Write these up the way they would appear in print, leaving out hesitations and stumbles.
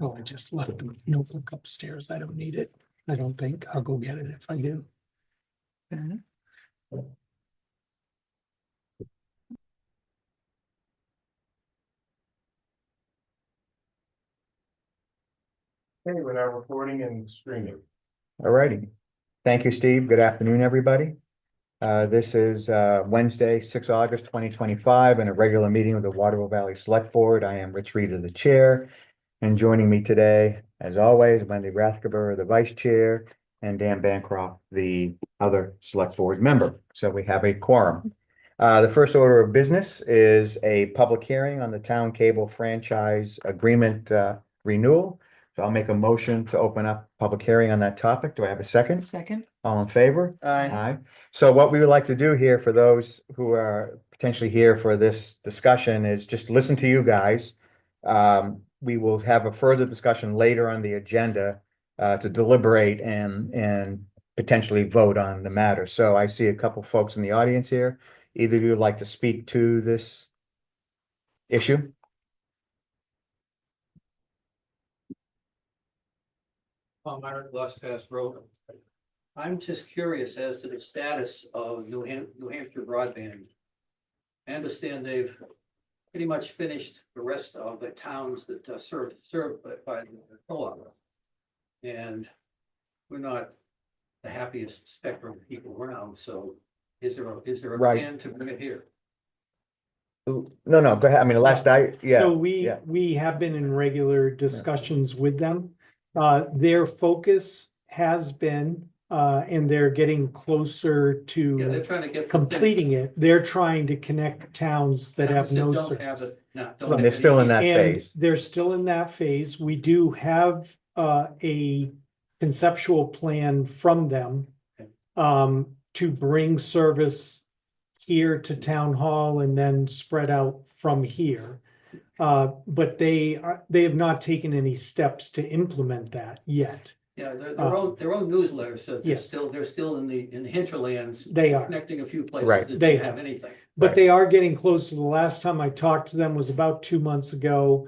Oh, I just left the notebook upstairs. I don't need it. I don't think. I'll go get it if I do. Okay, we're now recording and streaming. All righty. Thank you, Steve. Good afternoon, everybody. This is Wednesday, 6 August 2025, and a regular meeting of the Waterville Valley Select Board. I am Rich Reader, the chair, and joining me today, as always, Wendy Rathgeber, the vice chair, and Dan Bancroft, the other select board member. So we have a quorum. The first order of business is a public hearing on the town cable franchise agreement renewal. So I'll make a motion to open up public hearing on that topic. Do I have a second? Second. All in favor? Aye. Aye. So what we would like to do here for those who are potentially here for this discussion is just listen to you guys. We will have a further discussion later on the agenda to deliberate and potentially vote on the matter. So I see a couple folks in the audience here. Either of you would like to speak to this issue? Myrick Lost Pass Road. I'm just curious as to the status of New Hampshire broadband. I understand they've pretty much finished the rest of the towns that served by the co-op. And we're not the happiest spectrum people around, so is there a Right. plan to bring it here? No, go ahead. I mean, So yeah. we have been in regular discussions with them. Their focus has been, and they're getting closer Yeah, they're to trying to get. completing it. They're trying to connect towns that have no Don't have service. it, no. Right. They're still in that And phase. they're still in that phase. We do have a conceptual plan from them Okay. to bring service here to town hall and then spread out from here. But they have not taken any steps to implement that yet. Yeah, their own newsletter says Yes. they're still in the hinterlands, They are. connecting a few places Right. that They didn't have anything. But Right. they are getting closer. The last time I talked to them was about 2 months ago.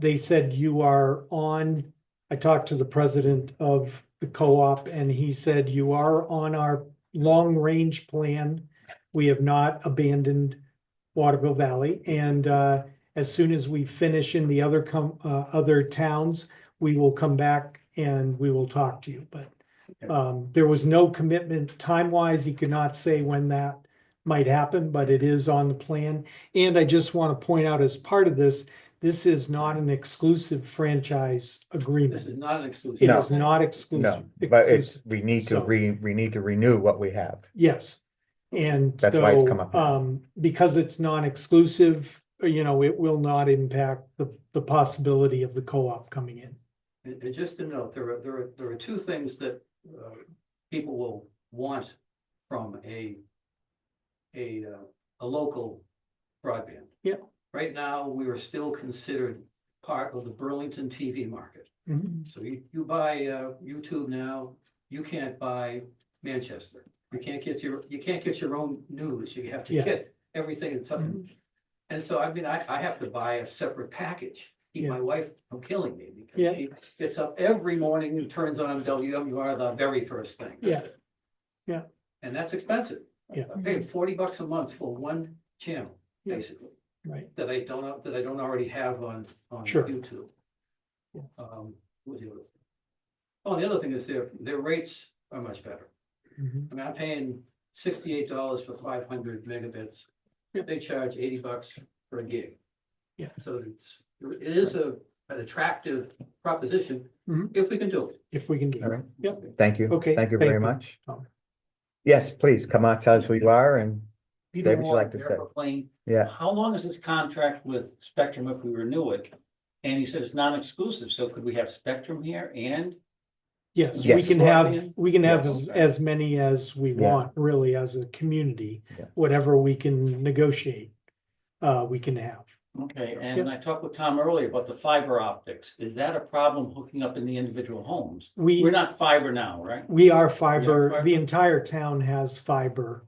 They said you are on, I talked to the president of the co-op and he said you are on our long-range plan. We have not abandoned Waterville Valley. And as soon as we finish in the other towns, we will come back and we will talk to you. But there was no commitment time-wise. He could not say when that might happen, but it is on the plan. And I just want to point out as part of this, this is not an exclusive franchise This agreement. is not an exclusive. It No. is not exclusive. No, but exclusive. we need to So- we need to renew what we have. Yes. And That's why it's so, come up now. because it's non-exclusive, it will not impact the possibility of the co-op coming in. And just to note, there are two things that people will want from a local broadband. Yep. Right now, we are still considered part of the Burlington TV market. Mhm. So you buy YouTube now, you can't buy Manchester. You can't get your own news. You have to Yeah. get everything that's up. Mhm. And so I have to buy a separate package, keep Yeah. my wife from killing me because Yeah. she gets up every morning and turns on WMUR the very first thing. Yeah. Yeah. And that's expensive. Yeah. I'm paying $40 a month for one channel, Yeah. basically, Right. that I don't already have on Sure. YouTube. Yeah. What was the other thing? Oh, the other thing is their rates are much better. Mhm. I mean, I'm paying $68 for 500 megabits. Yeah. They charge $80 for a gig. Yeah. So it is an attractive proposition Mhm. if we can do it. If we can do All it. right. Yep. Thank you. Okay, Thank you thank very you. much. Tom. Yes, please come on, tell us who you are and Peter Dave, would you Moore, like to say? Airplane. yeah. How long is this contract with Spectrum if we renew it? And he said it's non-exclusive, so could we have Spectrum here and? Yes, we Yes. can have Yes. as many as we Yeah. want, really, as a community. Yeah. Whatever we can negotiate, we can have. Okay, and I talked with Tom earlier about the fiber optics. Is that a problem hooking up in the individual homes? We're not fiber now, right? We are fiber, fiber? the entire town has fiber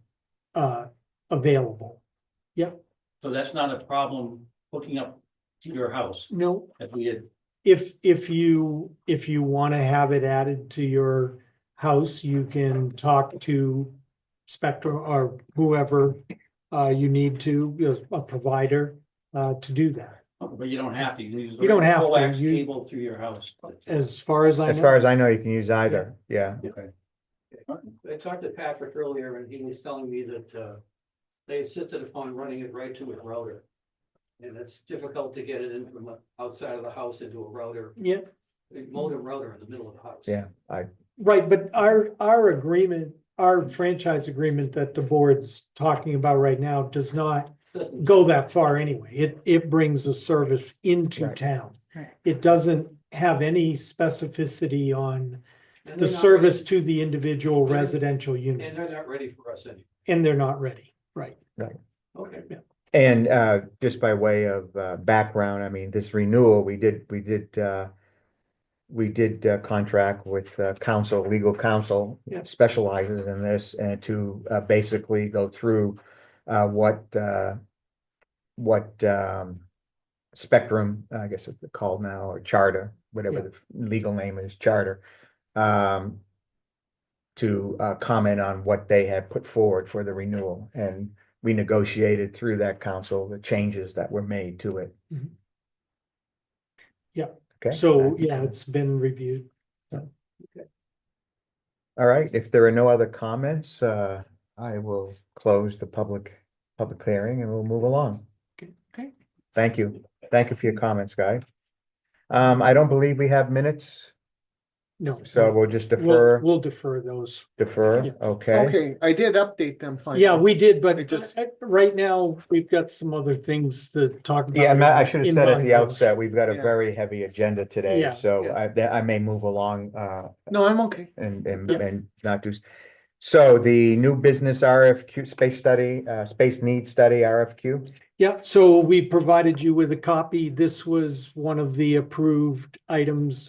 available. So that's not a problem hooking up to your house No, if we had if you want to have it added to your house, you can talk to Spectrum or whoever you need to, you know, a provider to do that. But you don't have to, you can use. You don't have to, coax you- cable through your house. As far as I As far know, as I know, you can use either, yeah. Okay. I talked to Patrick earlier and he was telling me that they insisted upon running it right to a router. And it's difficult to get it in from outside of the house into a router, yeah, a modem router in the middle of the house. Yeah, right, but our agreement, our franchise agreement that the board's talking about right now does not Doesn't- go that far anyway. It brings the service into Right. town. Right. It doesn't have any specificity on and the they're not service ready- to the individual And- residential And they're units. not ready for us anyway. And they're not ready, right? Okay. and just by way of background, I mean, this renewal, we did contract with legal counsel Yeah. specializes in this and to basically go through what Spectrum, I guess it's called now, or Charter, whatever Yeah. the legal name is, Charter. To comment on what they had put forward for the renewal, and we negotiated through that council the changes that were made to it. Mhm. Yeah. Okay. So, yeah, it's been reviewed. All right, if there are no other comments, I will close the public hearing and we'll move along. Okay. Thank you. Thank you for your comments, guys. I don't believe we have minutes, No. so we'll just We'll defer those. defer, Yeah. okay? Okay, I did update them finally. Yeah, we did, but I just- right now, we've got some other things to talk about. Yeah, Matt, I should have in said at the non-public. outset, we've got a Yeah. very heavy agenda today, Yeah. so Yeah. I may move along, No, I'm okay. and Yeah. not do. So the new business RFQ, space needs study RFQ, Yeah, so we provided you with a copy. This was one of the approved items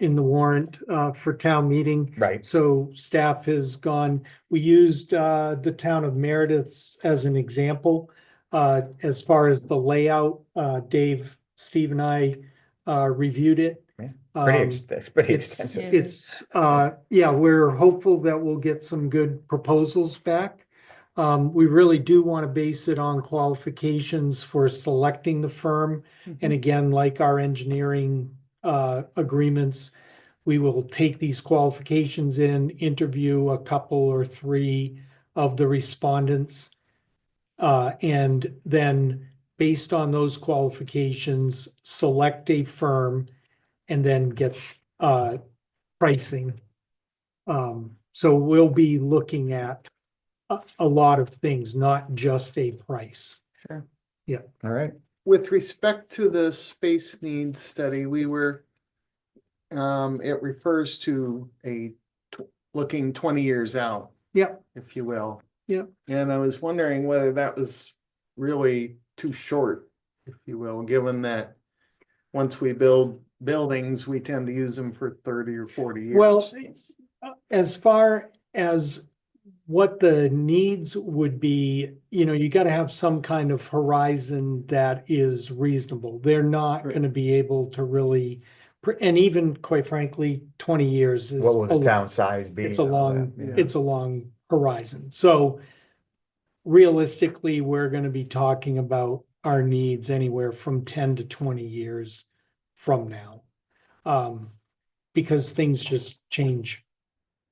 in the warrant for town meeting. right? So staff has gone, we used the town of Meredith as an example. As far as the layout, Dave, Steve and I reviewed it. Pretty It's, extensive. it's, yeah, we're hopeful that we'll get some good proposals back. We really do want to base it on qualifications for selecting the firm. And again, like our engineering agreements, we will take these qualifications in, interview a couple or three of the respondents. And then based on those qualifications, select a firm and then get pricing. So we'll be looking at a lot of things, not just a price. Sure. All right, With respect to the space needs study, we were, it refers to looking 20 years out, Yep, if you will. Yep. And I was wondering whether that was really too short, if you will, given that once we build buildings, we tend to use them for 30 or 40 years. well, as far as what the needs would be, you know, you gotta have some kind of horizon that is reasonable. They're not Right. gonna be able to really, and even quite frankly, 20 years is. what will a the lot. town size be? It's a and all that, long, yeah. it's a long horizon. So realistically, we're gonna be talking about our needs anywhere from 10 to 20 years from now. Because things just change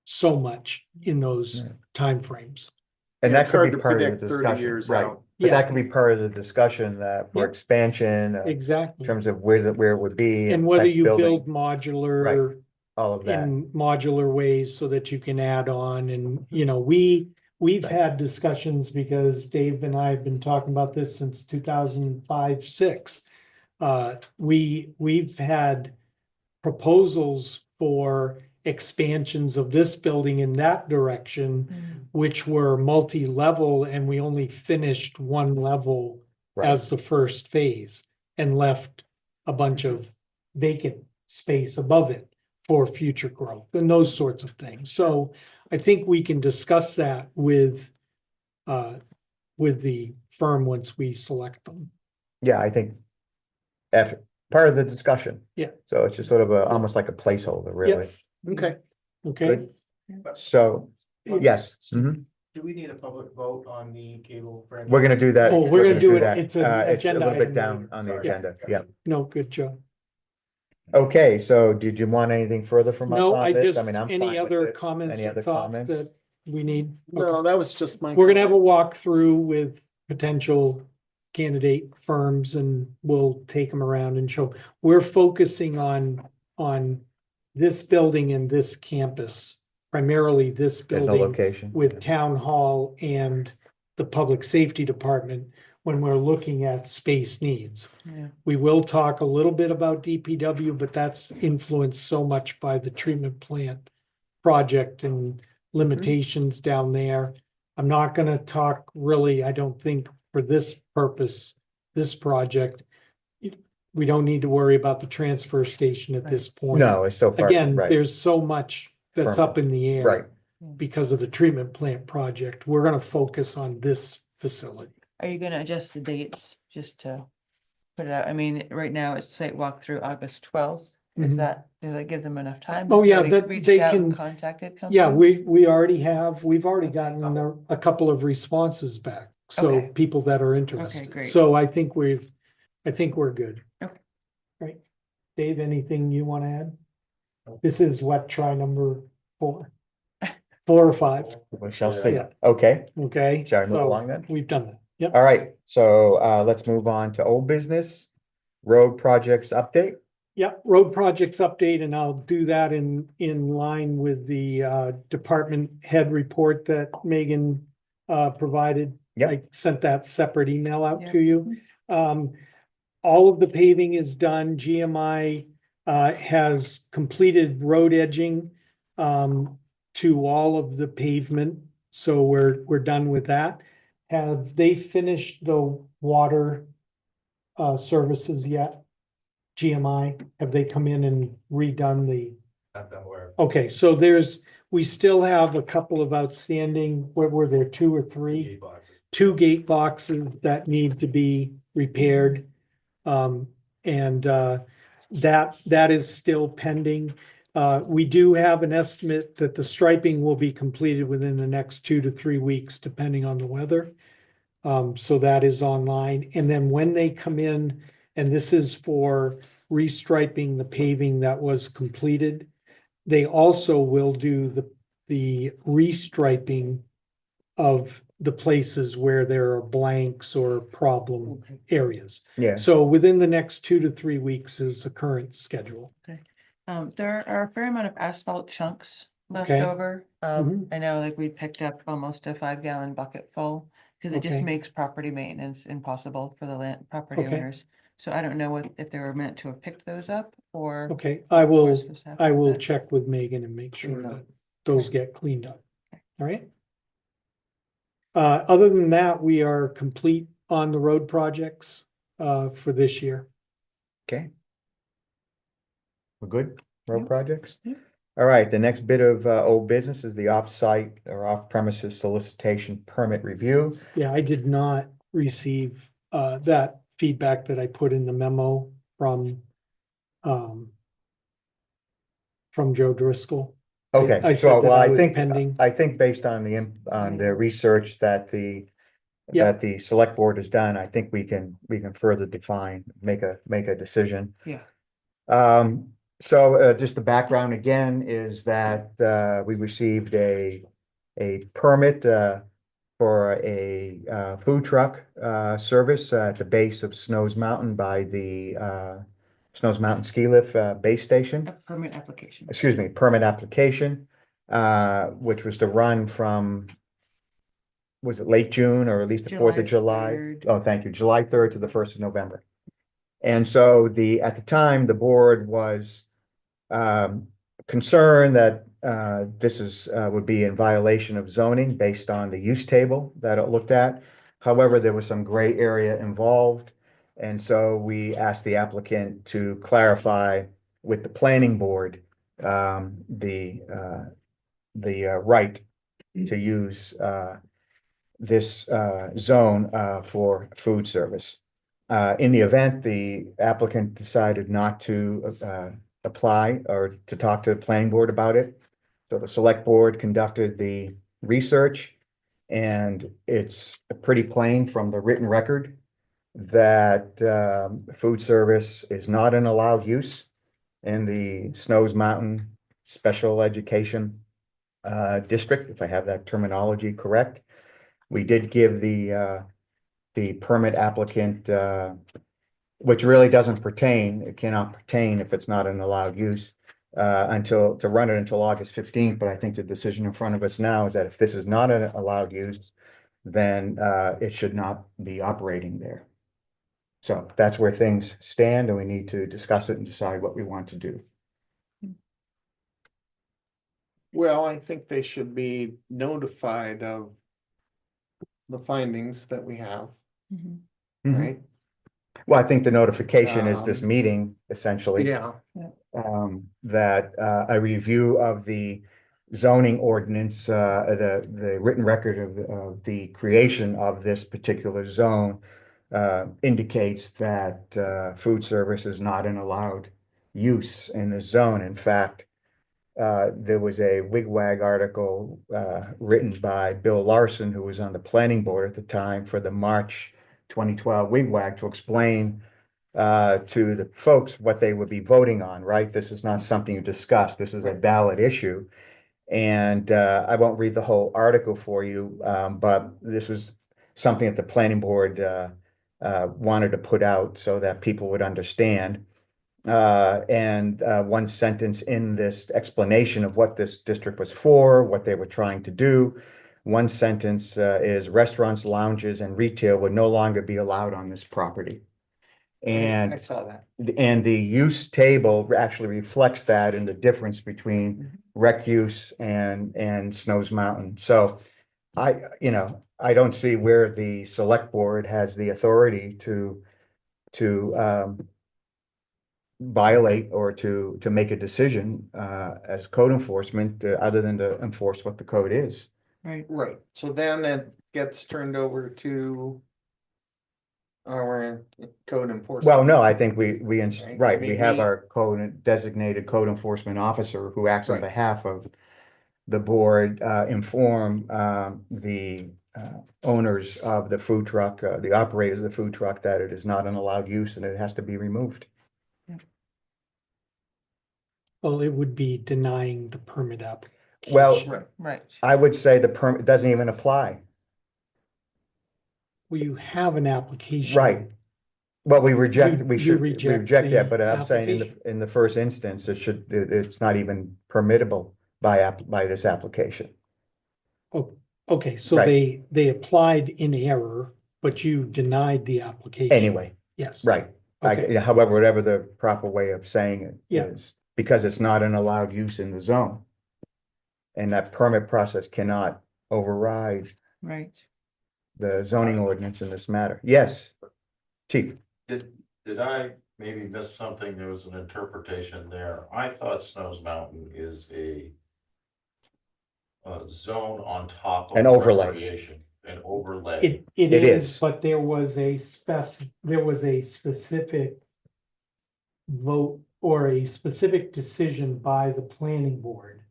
so much in those Right. timeframes. And Yeah, that it's hard could be to part of the predict 30 discussion, years right? out. But Yeah. that could be part of the discussion that for Yep. expansion, in Exactly. terms of where it would be. And whether type you building, build modular all of that. in modular ways so that you can add on and, you know, we've Right. had discussions because Dave and I have been talking about this since 2005, 6. We've had proposals for expansions of this building in that direction, which were multi-level, and we only finished one level Right. as the first phase and left a bunch of vacant space above it for future growth and those sorts of things. So I think we can discuss that with the firm once we select them. Yeah, I think part of the discussion. Yeah. So it's just sort of almost like a placeholder, really. Okay. Okay, Good. So, yes, mhm. Do we need a public vote on the cable? franchise? We're gonna do that. Oh, we're gonna do it. that. It's an It's a agenda little bit item down later. on the Sorry. agenda, yeah. no, good job. Okay, so did you want anything further from us No, on I this? just, mean, I'm any fine with other it. comments Any or other thoughts comments? that we need? No, that was just my. We're gonna have a walkthrough with potential candidate firms and we'll take them around and show. We're focusing on this building and this campus, primarily this There's no building location. with town hall and the public safety department when we're looking at space needs. Yeah. We will talk a little bit about DPW, but that's influenced so much by the treatment plant project and limitations down there. I'm not gonna talk really, I don't think for this purpose, this project. We don't need to worry about the transfer station at this point. No, it's so far, Again, right, there's so much that's From- up in the air. right. Because of the treatment plant project. We're gonna focus on this facility. Are you gonna adjust the dates just to put it out? I mean, right now it's site walk through August 12th. Mhm. Does that give them enough time? Oh, Have yeah, already that reached they out and can- Contacted Yeah, companies? we've already Okay. gotten a couple of responses back. So Okay. people that are interested. great. So I think we're good. Okay. Right. Dave, anything you want to add? This is what, try number 4? 4 or 5, We shall see. Yeah. Okay, okay? shall I move So along then? we've done that. Yep. All right, so let's move on to old business. Road projects update. Yeah, road projects update, and I'll do that in line with the department head report that Megan provided. Yep. I sent that separate email out Yeah. to you. All of the paving is done. GMI has completed road edging to all of the pavement, so we're done with that. Have they finished the water services yet? GMI, have they come in and redone the, Not that aware. okay, so we still have a couple of outstanding, what were there, 2 or 3? Gate boxes. 2 gate boxes that need to be repaired. That is still pending. We do have an estimate that the striping will be completed within the next 2 to 3 weeks, depending on the weather. So that is online. And then when they come in, and this is for restriping the paving that was completed, they also will do the restriping of the places where there are blanks or problem areas. Yeah, So within the next 2 to 3 weeks is the current schedule. There are a fair amount of asphalt chunks left Okay. over. Mhm. I know like we picked up almost a 5-gallon bucket full. Cause it just Okay. makes property maintenance impossible for the property Okay. owners. So I don't know if they were meant to have picked those up or. Okay, I will, what's supposed to happen I with will that. check with Megan and make sure Clean up. that those get cleaned up. All right? Other than that, we are complete on the road projects for this year. okay. We're good, road Yep. projects? Yep. All right, the next bit of old business is the off-site or off-premises solicitation permit review. Yeah, I did not receive that feedback that I put in the memo from Joe Driscoll. Okay, I so, said that well, I I was think, pending. I think based on the research that Yeah. the select board has done, I think we can further define, make a decision. Yeah. So just the background again is that we received a permit for a food truck service at the base of Snows Mountain by the Snows Mountain Ski Lift base station. A permit application. Excuse me, permit application, which was to run from, was it late June or at least the 4th of July July? 3rd. Oh, thank you, July 3rd to the 1st of November. And so at the time, the board was concerned that this would be in violation of zoning based on the use table that it looked at. However, there was some gray area involved. And so we asked the applicant to clarify with the planning board the right to use this zone for food service. In the event the applicant decided not to apply or to talk to the planning board about it, so the select board conducted the research, and it's pretty plain from the written record that food service is not an allowed use in the Snows Mountain Special Education District, if I have that terminology correct. We did give the permit applicant, which really doesn't pertain, it cannot pertain if it's not an allowed use, to run it until August 15th, but I think the decision in front of us now is that if this is not an allowed use, then it should not be operating there. So that's where things stand, and we need to discuss it and decide what we want to do. Well, I think they should be notified of the findings that we have, Mhm. right? Well, I think the notification is this Um, meeting, essentially. Yeah, That a review of the zoning ordinance, the written record of the creation of this particular zone indicates that food service is not an allowed use in the zone. In fact, there was a wigwag article written by Bill Larson, who was on the planning board at the time, for the March 2012 wigwag, to explain to the folks what they would be voting on, right? This is not something you discuss. This is a ballot issue. And I won't read the whole article for you, but this was something that the planning board wanted to put out so that people would understand. And one sentence in this explanation of what this district was for, what they were trying to do. One sentence is restaurants, lounges, and retail would no longer be allowed on this property. I And saw that. the use table actually reflects that in the difference between rec use and Snows Mountain. So I don't see where the select board has the authority to violate or to make a decision as code enforcement, other than to enforce what the code is. Right. Right, so then it gets turned over to our code enforcement. Well, no, I think we, Right, I right, we mean, have we- our designated code enforcement officer who acts on Right. behalf of the board, inform the owners of the food truck, the operators of the food truck, that it is not an allowed use and it has to be removed. Well, it would be denying the permit application. Well, Right, Right. I would say the permit doesn't even apply. Well, you have an application. Right. Well, we reject, You- we you should, we reject reject that, the but I'm saying application. in the first instance, it's not even permittable by this application. Oh, okay, so Right. they applied in error, but you denied the application. Anyway, Yes. right. Okay. However, whatever the proper way of saying it Yeah. is, because it's not an allowed use in the zone. And that permit process cannot override Right. the zoning ordinance in this matter. Yes, chief. Did I maybe miss something? There was an interpretation there. I thought Snows Mountain is a zone on top of An overlay. recreation, an overlay. It It is, is. but there was a specific vote or a specific decision by the planning board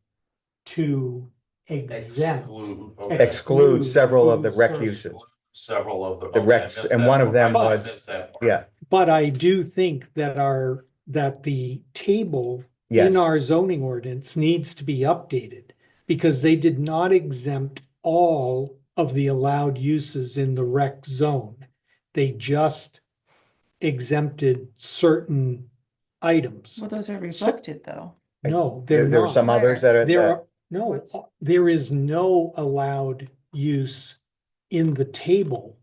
to exempt. Okay. Exclude several of the food rec service. uses. Several of the. The okay, I recs, missed and that one of part. them I was- missed that part. Yeah, But I do think that that the table yes, in our zoning ordinance needs to be updated because they did not exempt all of the allowed uses in the rec zone. They just exempted certain items. Well, those are reflected though. No, they're there were not. some others that are. There that- are, no, What's- there is no allowed use in the table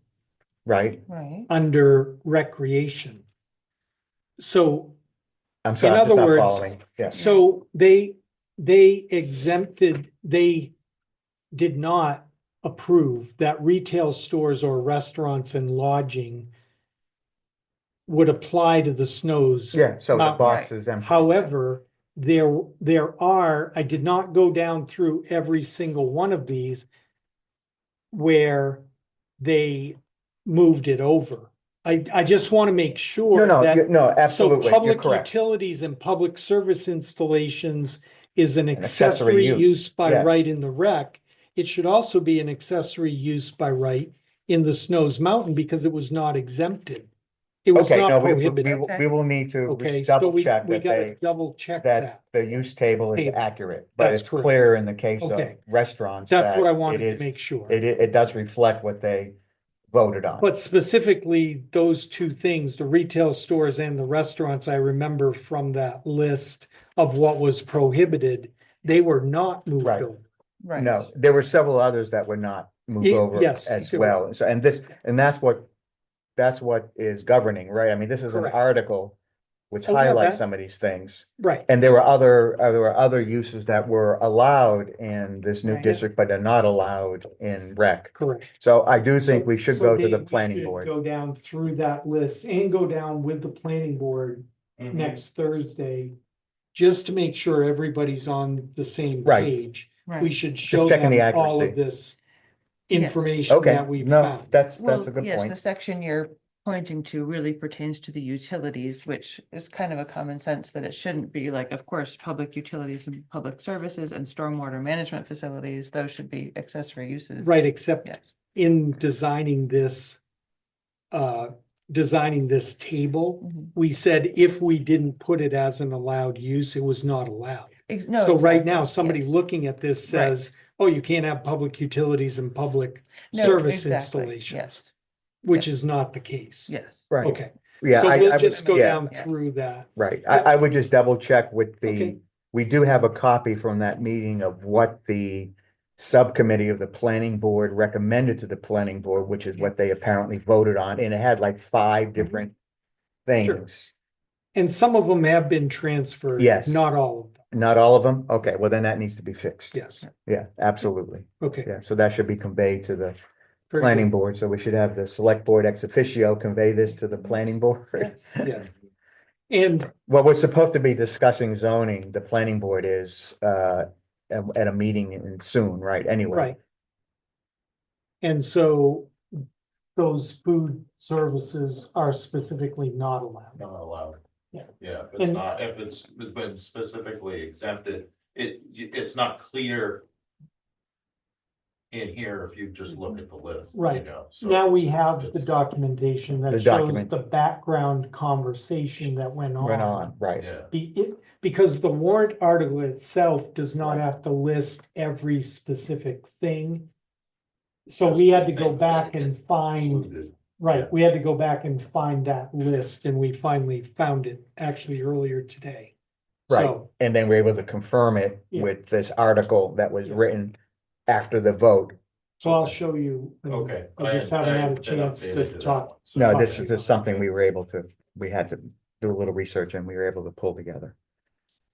Right, Right. under recreation. So, I'm sorry, I'm other just not words, following, yeah, so they exempted, they did not approve that retail stores or restaurants and lodging would apply to the Snows. yeah, so the Mountain. box is empty. However, there are, I did not go down through every single one of these where they moved it over. I just want to make No, sure no, that. no, So absolutely, you're public correct. utilities and public service installations is an An accessory accessory use, use by yes. right in the rec. It should also be an accessory use by right in the Snows Mountain because it was not exempted. It was Okay, not no, we prohibited. will, we will need to Okay, so double we check that gotta they, double check that that. the use table is Table. accurate, but That's it's correct. clear in the case of Okay. restaurants That's what I that it wanted to is, make sure. it does reflect what they voted on. But specifically, those two things, the retail stores and the restaurants, I remember from that list of what was prohibited, they were not moved Right. over. Right. No, there were several others that were not moved over Yes, as you're well. So, and that's what is governing, right? I mean, this is an Correct. article which Oh, yeah, highlights that- some of these things. Right, And there were other uses that were allowed in this new Right. district, but are not allowed in rec. correct. So I do think So- we should so go to the Dave, we planning should board. Go down through that list and go down with the planning board Mhm. next Thursday. Just to make sure everybody's on the same Right. page. We Right. should show checking them the all of accuracy. this Yes. information Okay, that we've no, found. that's Well, a good yes, the point. section you're pointing to really pertains to the utilities, which is kind of a common sense that it shouldn't be like, of course, public utilities and public services and stormwater management facilities, those should be accessory uses. Right, except Yes. in designing this table, Mhm. we said if we didn't put it as an allowed use, it was not allowed. No, So right exactly, now, somebody yes. looking at this Right. says, oh, you can't have public utilities and public No, service exactly, installations, yes, which yes. is not the case. yes. Right, Okay, yeah, so I we'll would, just go yeah, down Yes. through that. right. Yep. I would just double check with the, Okay. we do have a copy from that meeting of what the subcommittee of the planning board recommended to the planning board, which is what they apparently voted on, and it had like 5 different things. And some of them have been transferred. Yes. Not all of them, Not all of them? Okay, well, then that needs to be fixed. yes, Yeah, absolutely. okay. Yeah, so that should be conveyed to the very planning good. board, so we should have the select board ex officio convey this to the planning board. Yes. Yes. And Well, we're supposed to be discussing zoning, the planning board is at a meeting soon, right, anyway. Right. And so those food services are specifically not allowed. Not allowed. Yeah. Yeah, if And- it's not, if it's been specifically exempted, it's not clear. In here, if you just look at the list. you Right. know, so Now we have the it's- documentation The that shows document. the background conversation that went on. Went on, right, Yeah, Because the warrant article itself does not have to list every specific thing. So we had to go back and find, included. right, we had to go back and find that list and we finally found it actually earlier today. right, So, and then we're able to confirm it Yeah. with this article that was Yeah. written after the vote. so I'll show you. Okay. I just haven't had a been chance updated to that talk. one, so- No, this is just something we were able to, we had to do a little research and we were able to pull together.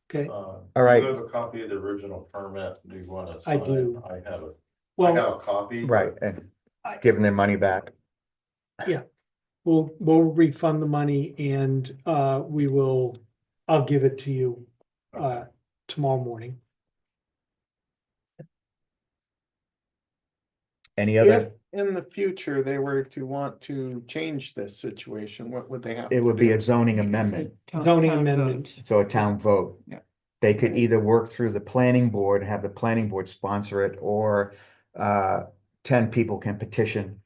Okay, All right. You have a copy of the original permit, do you want to? I do. I have a, I well, have a copy. Right, and I- giving their money back. we'll refund the money and I'll give it to you tomorrow morning. Any If other, in the future they were to want to change this situation, what would they have? it to would be do? a zoning It's a amendment, Zoning town amendment. vote. so a town vote. Yeah. They could either work through the planning board, have the planning board sponsor it, or 10 people can petition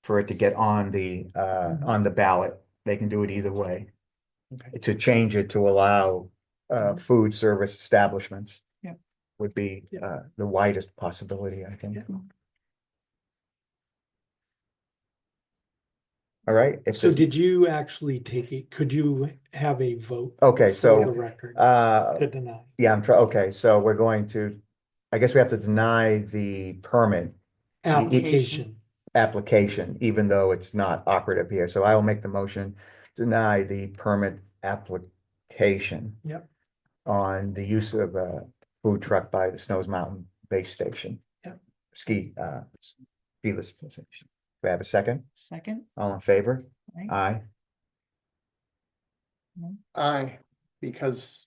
for it to get on the ballot. They can do it either way. Okay. To change it to allow food service establishments. Yeah. Would be the widest possibility, I think. Yeah. All right, if So there's, did you actually take it? Could you have a vote? okay, For the so record, uh, to deny. yeah, okay, so we're going to, I guess we have to deny the permit Application. application, even though it's not operative here. So I will make the motion, deny the permit application. Yep. On the use of a food truck by the Snows Mountain Base Station. Yep. Ski lift station. Do I have a second? Second, All in favor? right? Aye. Aye, because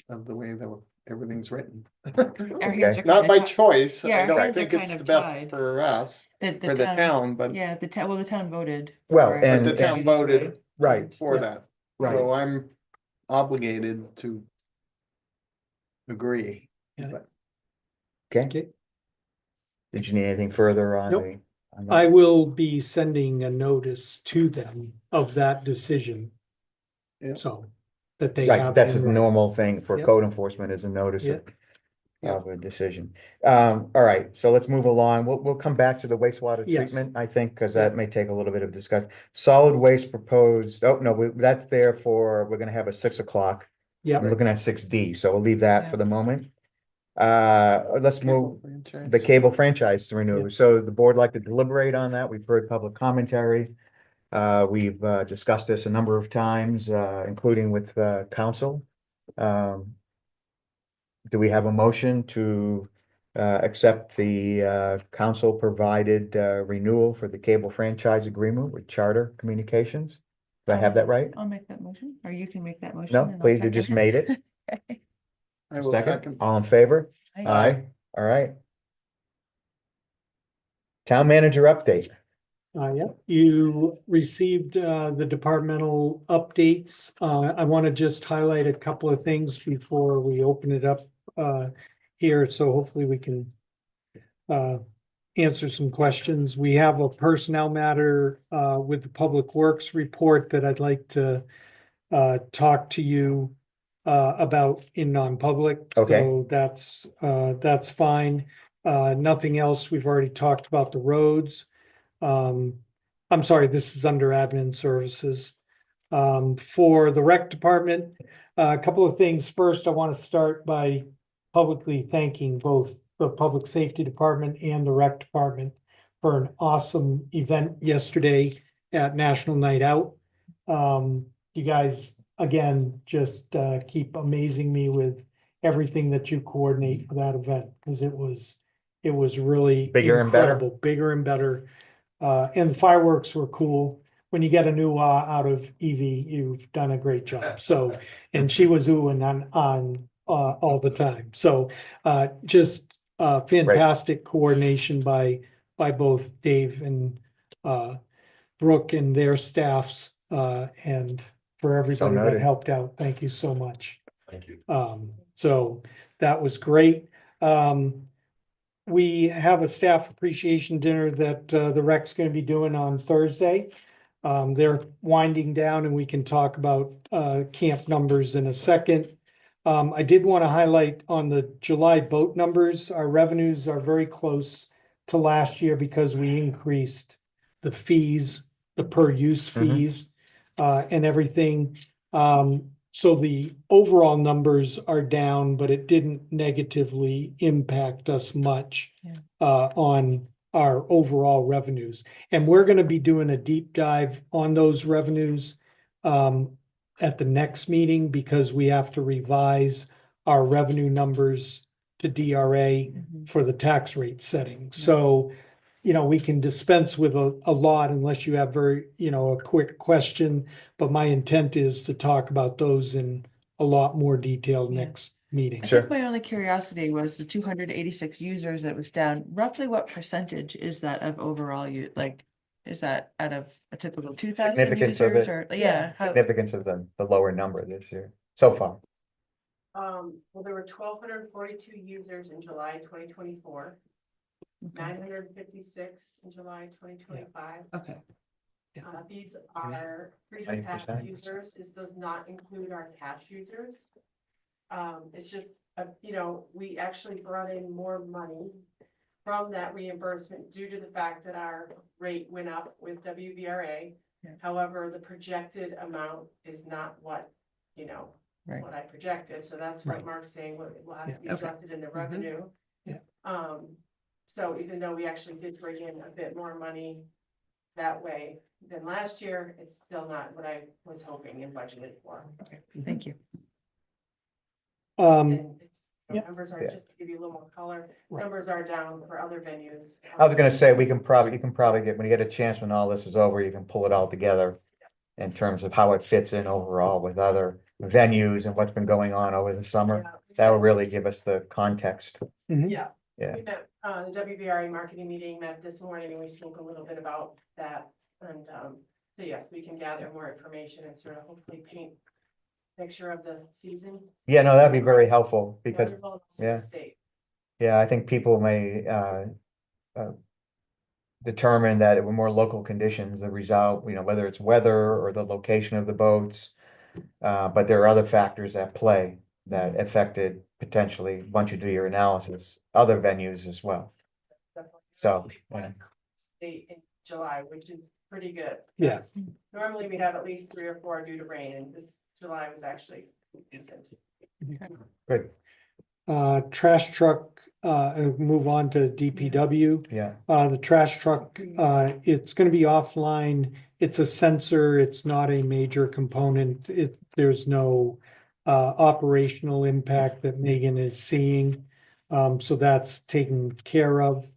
of the way the everything's written. Our hands are Not kinda by tied. choice. Yeah, I our don't hands are think kind it's of the best tied. for us, The for the town, but Yeah, the town, well, the town voted. Well, for and- the it to town be this voted way. Right, for Yeah. that. right. So I'm obligated to agree. Yeah. But Okay, Okay. did you need anything further on Nope. the? on that? I will be sending a notice to them of that decision. Yeah. So that they Right, have. that's a in writing. normal thing for Yep. code enforcement is a notice of, Yep. Yep. of a decision. All right, so let's move along. We'll come back to the wastewater Yes. treatment, I think, because that may take a little bit of discussion. Solid waste proposed, oh, no, that's there for, we're gonna have a 6 o'clock. Yep. I'm looking at 6D, so we'll leave that for the moment. Let's move cable franchise. the cable franchise to renew. Yep. So the board like to deliberate on that. We've heard public commentary. We've discussed this a number of times, including with council. Do we have a motion to accept the council provided renewal for the cable franchise agreement with Charter Communications? Do I have that right? I'll make that motion, or you can make that motion. No, and I'll please, you second just made it. I will Second, second. all in favor? Aye. All right. Town manager update. Yeah, you received the departmental updates. I want to just highlight a couple of things before we open it up here, so hopefully we can answer some questions. We have a personnel matter with the Public Works report that I'd like to talk to you about in non-public. Okay. So that's fine. Nothing else. We've already talked about the roads. I'm sorry, this is under admin services. For the rec department, a couple of things. First, I want to start by publicly thanking both the public safety department and the rec department for an awesome event yesterday at National Night Out. You guys, again, just keep amazing me with everything that you coordinate for that event, because it was really Bigger and better. incredible, bigger and better. And the fireworks were cool. When you get a new out of Evie, you've done a great job. So, and she was oohing on all the time. So, just fantastic coordination by both Dave and Brooke and their staffs, and for everybody that noted. helped out. Thank you so much. Thank you. So that was great. We have a staff appreciation dinner that the rec's gonna be doing on Thursday. They're winding down and we can talk about camp numbers in a second. I did want to highlight on the July boat numbers, our revenues are very close to last year because we increased the fees, the per use Mhm. fees, and everything. So the overall numbers are down, but it didn't negatively impact us much Yeah. on our overall revenues. And we're gonna be doing a deep dive on those revenues at the next meeting, because we have to revise our revenue numbers to DRA Mhm. for the tax rate setting. So, you know, we can dispense with a lot unless you have a quick question. But my intent is to talk about those in a lot more detail Yeah. next meeting. I Sure. think my only curiosity was the 286 users that was down. Roughly what percentage is that of overall like, is that out of a typical 2,000 Significance of users it. or, yeah? how- Significance of the lower number this year, so far. Well, there were 1,242 users in July 2024, Okay. 956 in July 2025. Okay, These are free to 90%. pass users. This does not include our cash users. It's just, we actually brought in more money from that reimbursement due to the fact that our rate went up with WVRA. Yeah. However, the projected amount is not what, Right. what I projected. So that's what Right. Mark's saying, will have to be Yeah. Okay. adjusted in the revenue. Yeah. So even though we actually did bring in a bit more money that way than last year, it's still not what I was hoping and budgeted for. thank you. And it's, yeah. numbers are, Yeah. just to give you a little more color, Right. numbers are down for other venues. I was gonna say, you can probably get, when you get a chance, when all this is over, you can pull it all together in terms of how it fits in overall with other venues and what's been going on over the summer. Yeah. That will really give us the context. Yeah. Yeah. We met, the WVRA marketing meeting met this morning and we spoke a little bit about that. And, so yes, we can gather more information and sort of hopefully paint a picture of the season. Yeah, no, that'd be very helpful because, Wonderful, also the yeah. state. yeah, I think people may, determine that it were more local conditions, the result, whether it's weather or the location of the boats. But there are other factors at play that affected potentially, once you do your analysis, other venues as well. Definitely. So, yeah. State in July, which is pretty good. Yeah. because Normally we have at least 3 or 4 due to rain and this July was actually decent. Good, Trash truck, move on to DPW. yeah, The trash truck, it's gonna be offline. It's a sensor. It's not a major component. There's no operational impact that Megan is seeing. So that's taken care of.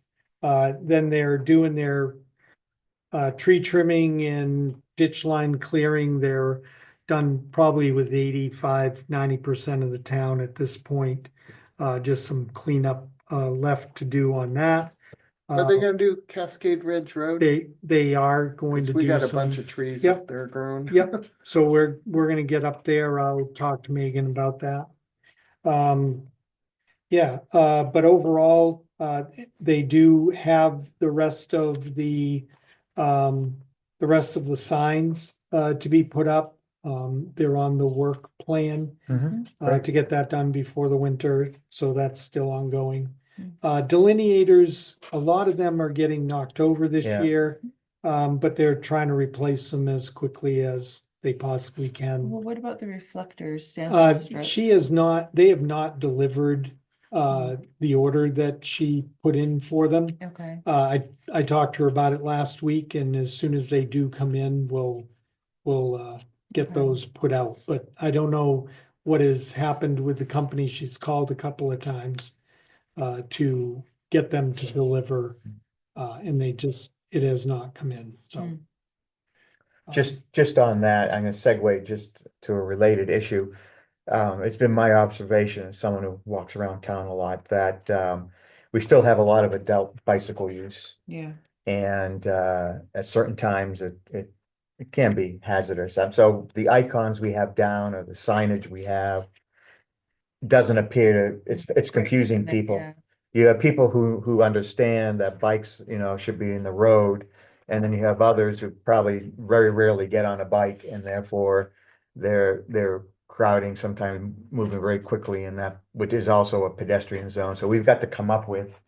Then they're doing their tree trimming and ditch line clearing. They're done probably with 85–90% of the town at this point. Just some cleanup left to do on that. Are they gonna do Cascade Ridge Road? They are going 'Cause to we do got a some. bunch of trees Yep. up there grown. Yep, so we're gonna get up there. I'll talk to Megan about that. Yeah, but overall, they do have the rest of the signs to be put up. They're on the work plan Great. to get that done before the winter, so that's still ongoing. Delineators, a lot of them are getting knocked over this Yeah. year, but they're trying to replace them as quickly as they possibly can. Well, what about the reflectors? Sample strip? They have not delivered the order that she put in for them. Okay, I talked to her about it last week, and as soon as they do come in, we'll get Okay. those put out. But I don't know what has happened with the company. She's called a couple of times to get them to deliver, and it has not come in, so. Mm. Just on that, I'm gonna segue just to a related issue. It's been my observation as someone who walks around town a lot that we still have a lot of adult bicycle use. yeah, And at certain times it can be hazardous. So the icons we have down or the signage we have doesn't appear to, it's confusing people. Yeah. You have people who understand that bikes, should be in the road. And then you have others who probably very rarely get on a bike and therefore they're crowding, sometimes moving very quickly in that, which is also a pedestrian zone. So we've got to come up with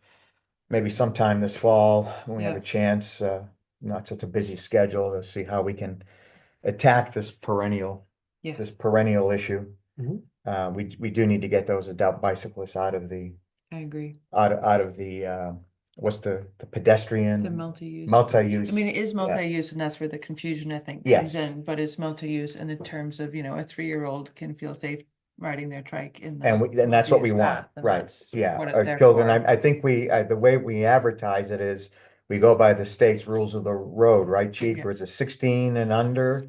maybe sometime this fall when we have Yeah. a chance, not such a busy schedule, to see how we can attack this perennial Yeah. issue. Mhm. We do need to get those adult bicyclists out of the, I agree. what's the pedestrian? The multi-use. Multi-use. I mean, it is yeah. multi-use and that's where the confusion, I think, Yes. comes in, but it's multi-use in the terms of, a 3-year-old can feel safe riding their trike in. the And that's what we multi-use want, path, and right? that's Yeah, what it's our there children, for. I think the way we advertise it is we go by the state's rules of the road, right, chief? Yeah. Or is it 16 and under?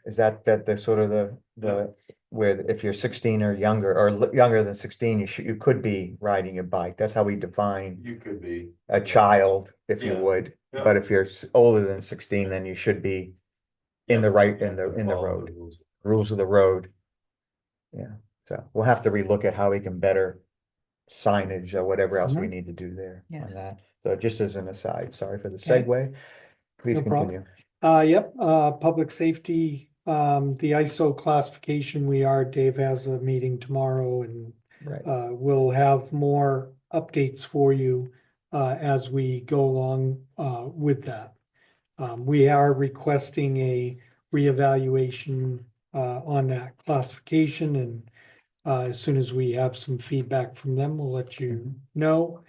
Is that the sort of the where if you're 16 or younger younger than 16, you could be riding a bike. That's how we define You could be. a child, if you Yeah. would. Yeah. But if you're older than 16, then you should be in the Follow road, the rules. rules of the road. Yeah, so we'll have to relook at how we can better signage or whatever else we need to do there on Yes. that. So just as an aside, sorry for the Okay. segue. Please No problem. continue. Yep, public safety, the ISO classification, Dave has a meeting tomorrow and Right, we'll have more updates for you as we go along with that. We are requesting a reevaluation on that classification, and as soon as we have some feedback from them, we'll let you know.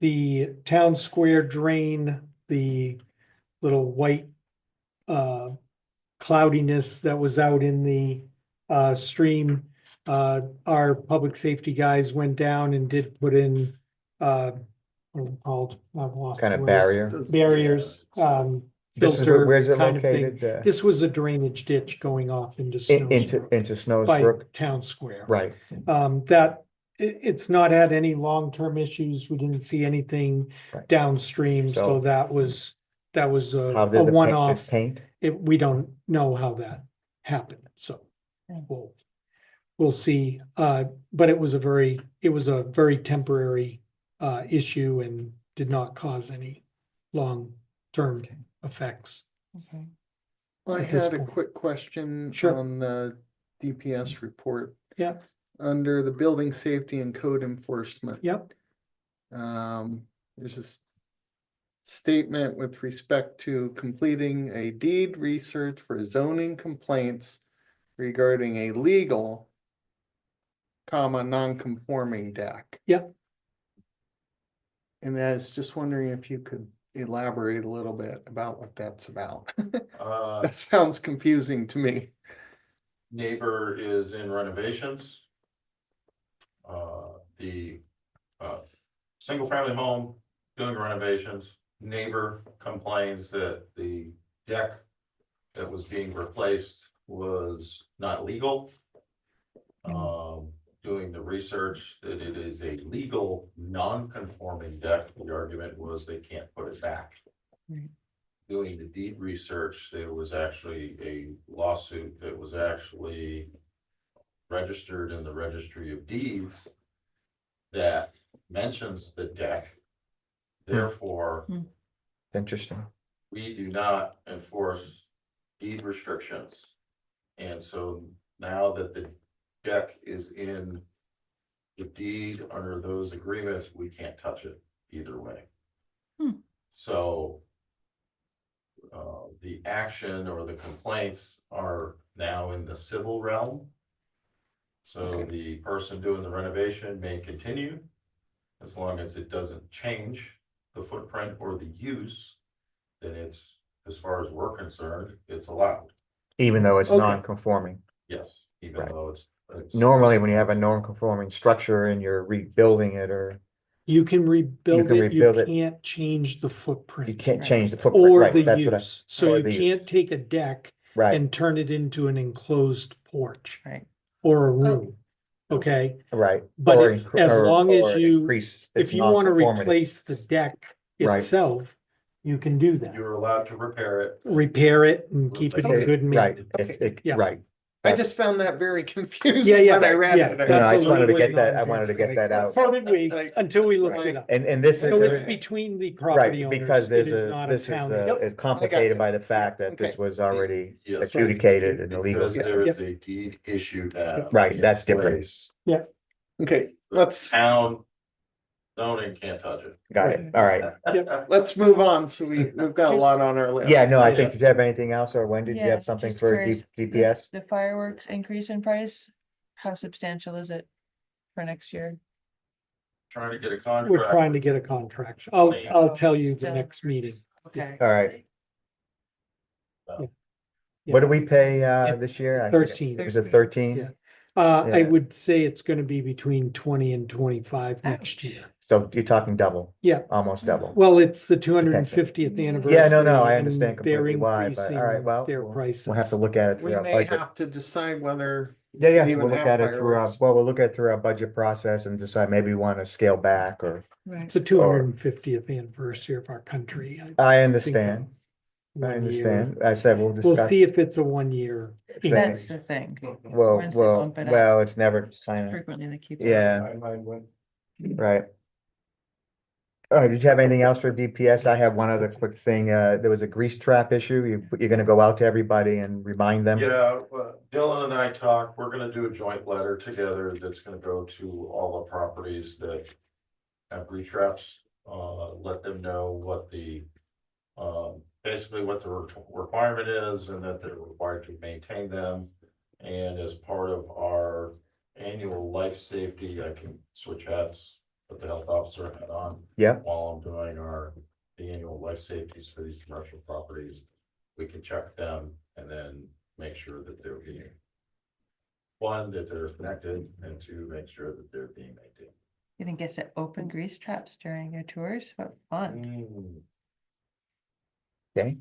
The town square drain, the little white cloudiness that was out in the stream. Our public safety guys went down and did put in what are they called? I've lost kind the of word. barrier. Does- Barriers This is, where's filter it kind of thing. located? This was a drainage ditch going off into Into Snowsbrook by Snowsbrook, Town Square. right, It's not had any long-term issues. We didn't see anything Right. downstream, So- so that was how a did the paint, one-off. paint? We don't know how that happened, so Yeah. we'll see. But it was a very temporary issue and did not cause any long-term effects. Okay. I At this had a point. quick question Sure. on the DPS report. Yeah. Under the building safety and code enforcement. Yep, There's this statement with respect to completing a deed research for zoning complaints regarding a legal, non-conforming deck. Yep. And I was just wondering if you could elaborate a little bit about what that's about. That sounds confusing to me. Neighbor is in renovations. The single family home doing renovations, neighbor complains that the deck that was being replaced was not legal. Doing the research that it is a legal, non-conforming deck, the argument was they can't put it back. Right. Doing the deed research, there was actually a lawsuit that was actually registered in the registry of deeds that mentions the deck. Therefore, Interesting. we do not enforce deed restrictions. And so now that the deck is in the deed under those agreements, we can't touch it either way. So the action or the complaints are now in the civil realm. So the person doing the renovation may continue as long as it doesn't change the footprint or the use, then it's, as far as we're concerned, it's allowed. Even though it's Okay. non-conforming. Yes, even Right. though it's. Normally, when you have a non-conforming structure and you're rebuilding it, or you can rebuild can it, rebuild you it. can't change the footprint. you can't change the footprint, Or right, the that's what I, use, so or you the use. can't take a deck right, and turn it into an enclosed porch. Right. Or a room, okay? right. But Or if, incre- as or- long as or you, increase if its you wanna nonconformity. replace the deck Right. itself, you can do that. You're allowed to repair it. Repair it and keep it in Okay, good right, maintenance. it's, Yeah. right. I just found that very Yeah, confusing yeah, when I read yeah, it. No, no, I just wanted to Absolutely get that, I wanted to get that out. So did we, Like- until we looked it up. And this is. So it's between the property Right, owners. because It there's is a, not this is, town. it's complicated you. by the fact that this Okay. was already Yes. adjudicated in the legal Because system. there is a deed issued now. Right, that's different. Place. Okay, let's Town zoning can't touch it. Got it, all right. let's move on. So we've got a lot on our list. Yeah, no, I think, did you have anything else, or when did you Yeah, have something just for curious, DPS? The fireworks increase in price, how substantial is it for next year? Trying to get a contract. We're trying to get a contract. I'll tell you the So- next meeting. Okay. All right, Yeah. what do we pay Yeah. this year? I forget. 13. Was it 13? Yeah. I Yeah. would say it's gonna be between 20 and 25 next Ouch. year. So you're talking double? Yeah. Almost double. Well, it's the 250th anniversary. Yeah, no, I and understand they're completely why, but all right, increasing well, Their we'll prices. have to look at it We through our may budget. have to decide whether. Yeah, even we'll look have at it through our, fireworks. well, we'll look at it through our budget process and decide maybe we want to scale back or, Right. It's the 250th anniversary of our country. I think understand, that I 1 year- understand. I said we'll We'll discuss. see if it's a 1 year. That's increase. the thing. Well, once they bump it up. well, it's never, Frequently they keep. it up. yeah, My mind went. right. All right, did you have anything else for DPS? I have one other quick thing. There was a grease trap issue. You're gonna go out to everybody and remind them? Yeah, Dylan and I talked, we're gonna do a joint letter together that's gonna go to all the properties that have grease traps. Let them know what the, basically what the requirement is and that they're required to maintain them. And as part of our annual life safety, I can switch hats, put the health officer hat on. Yeah. While I'm doing the annual life safeties for these commercial properties, we can check them and then make sure that they're being. One, that they're connected, and two, make sure that they're being maintained. You didn't get to open grease traps during your tours? What fun. Okay,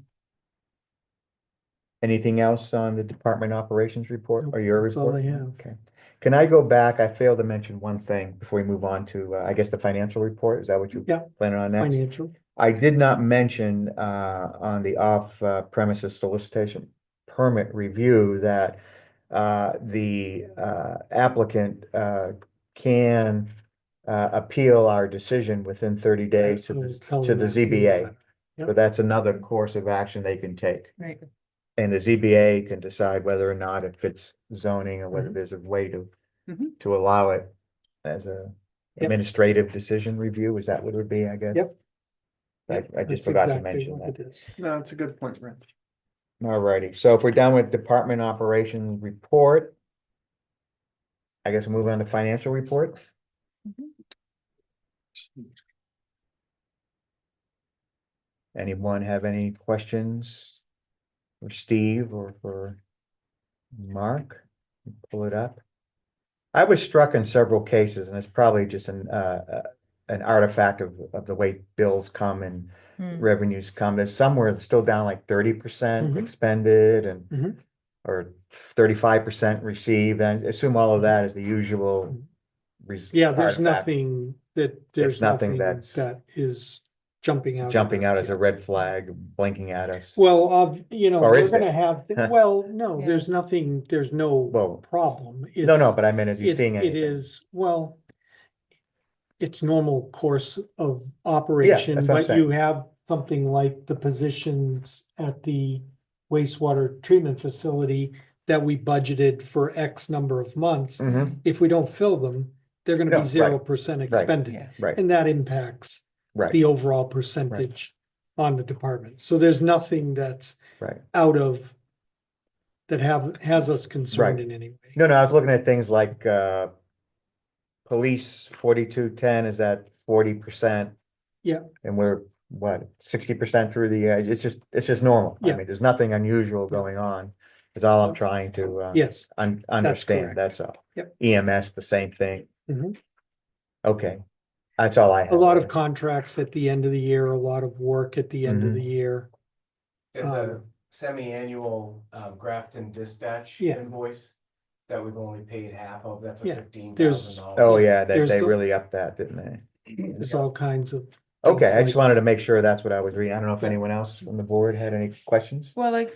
Anything else on the department operations report or your That's all report? I have. Okay. Can I go back? I failed to mention one thing before we move on to, I guess, the financial report. Is that what you Yeah. planning on next? Financial. I did not mention on the off premises solicitation permit review that the applicant can appeal our decision within 30 days to I'll tell the them that. ZBA. Yep. So that's another course of action they can take. Right. And the ZBA can decide whether or not it fits zoning or whether Mhm. there's a way Mhm. to allow it as a Yep. administrative decision review. Is that what it would be, I guess? Yep. I That's just forgot to exactly mention what that. it is. No, it's a good point, Rich. Alrighty, so if we're done with department operations report. I guess we'll move on to financial report. Anyone have any questions? For Steve or for Mark? Pull it up. I was struck in several cases, and it's probably just an artifact of the way bills come and Hmm. revenues come. There's somewhere still down like 30% Mhm. expended and Mhm. or 35% received, and I assume all of that is the usual. Yeah, there's artifact. nothing there's nothing nothing that's that is is Jumping jumping out as a red flag, blinking at us. Well, Or we're is gonna there? have, well, no, Yeah. there's no Well, problem. No, It's- but I mean, are you seeing It anything? is, well, it's normal course of operation, that's what I'm but you have something like the positions at the wastewater treatment facility that we budgeted for X number of months. Mhm, If we don't fill them, they're gonna No, be right, 0% expended, Yeah. right, and that impacts right, the overall percentage on the department. So there's nothing that's right. out of that has us concerned Right. in any way. No, I was looking at things like, police 4210 is at 40%. Yeah. And we're, what, 60% through the, it's just normal. I Yeah. mean, there's nothing unusual going on. Is all I'm trying to, Yes, understand, correct. that's all. Yep. EMS, the same thing. Mhm. Okay, that's all I have. A lot of there. contracts at the end of the year, a lot of work at the end of Mhm. the year. There's a semi-annual Grafton dispatch Yeah. invoice that we've only paid half of, that's a Yeah, $15,000. Oh, yeah, There's they the- really upped that, didn't they? There's all kinds of. Okay, things I just like- wanted to make sure that's what I was reading. I don't know if Yeah. anyone else from the board had any questions? Well, like,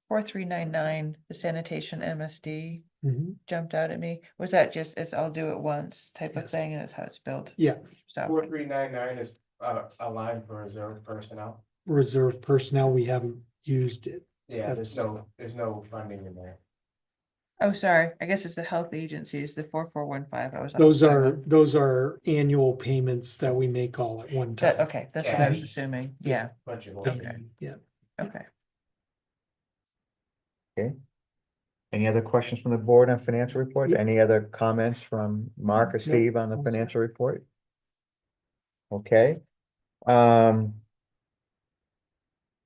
4399, the sanitation MSD Mhm. jumped out at me. Was that just, it's I'll do it once type of Yes. thing and it's how it's billed? Yeah. So, 4399 is a line for reserve personnel. Reserve personnel, we haven't used it. Yeah, That's- there's no funding in there. oh, sorry, I guess it's the health agencies, the 4415. I was. Those are annual payments that we make all at one time. Okay, that's what I was Yeah. assuming. Yeah, Bunch of. Okay. Yeah. okay. Any other questions from the board on financial report? Yeah. Any other comments from Mark or Steve on the all set. financial report? Okay.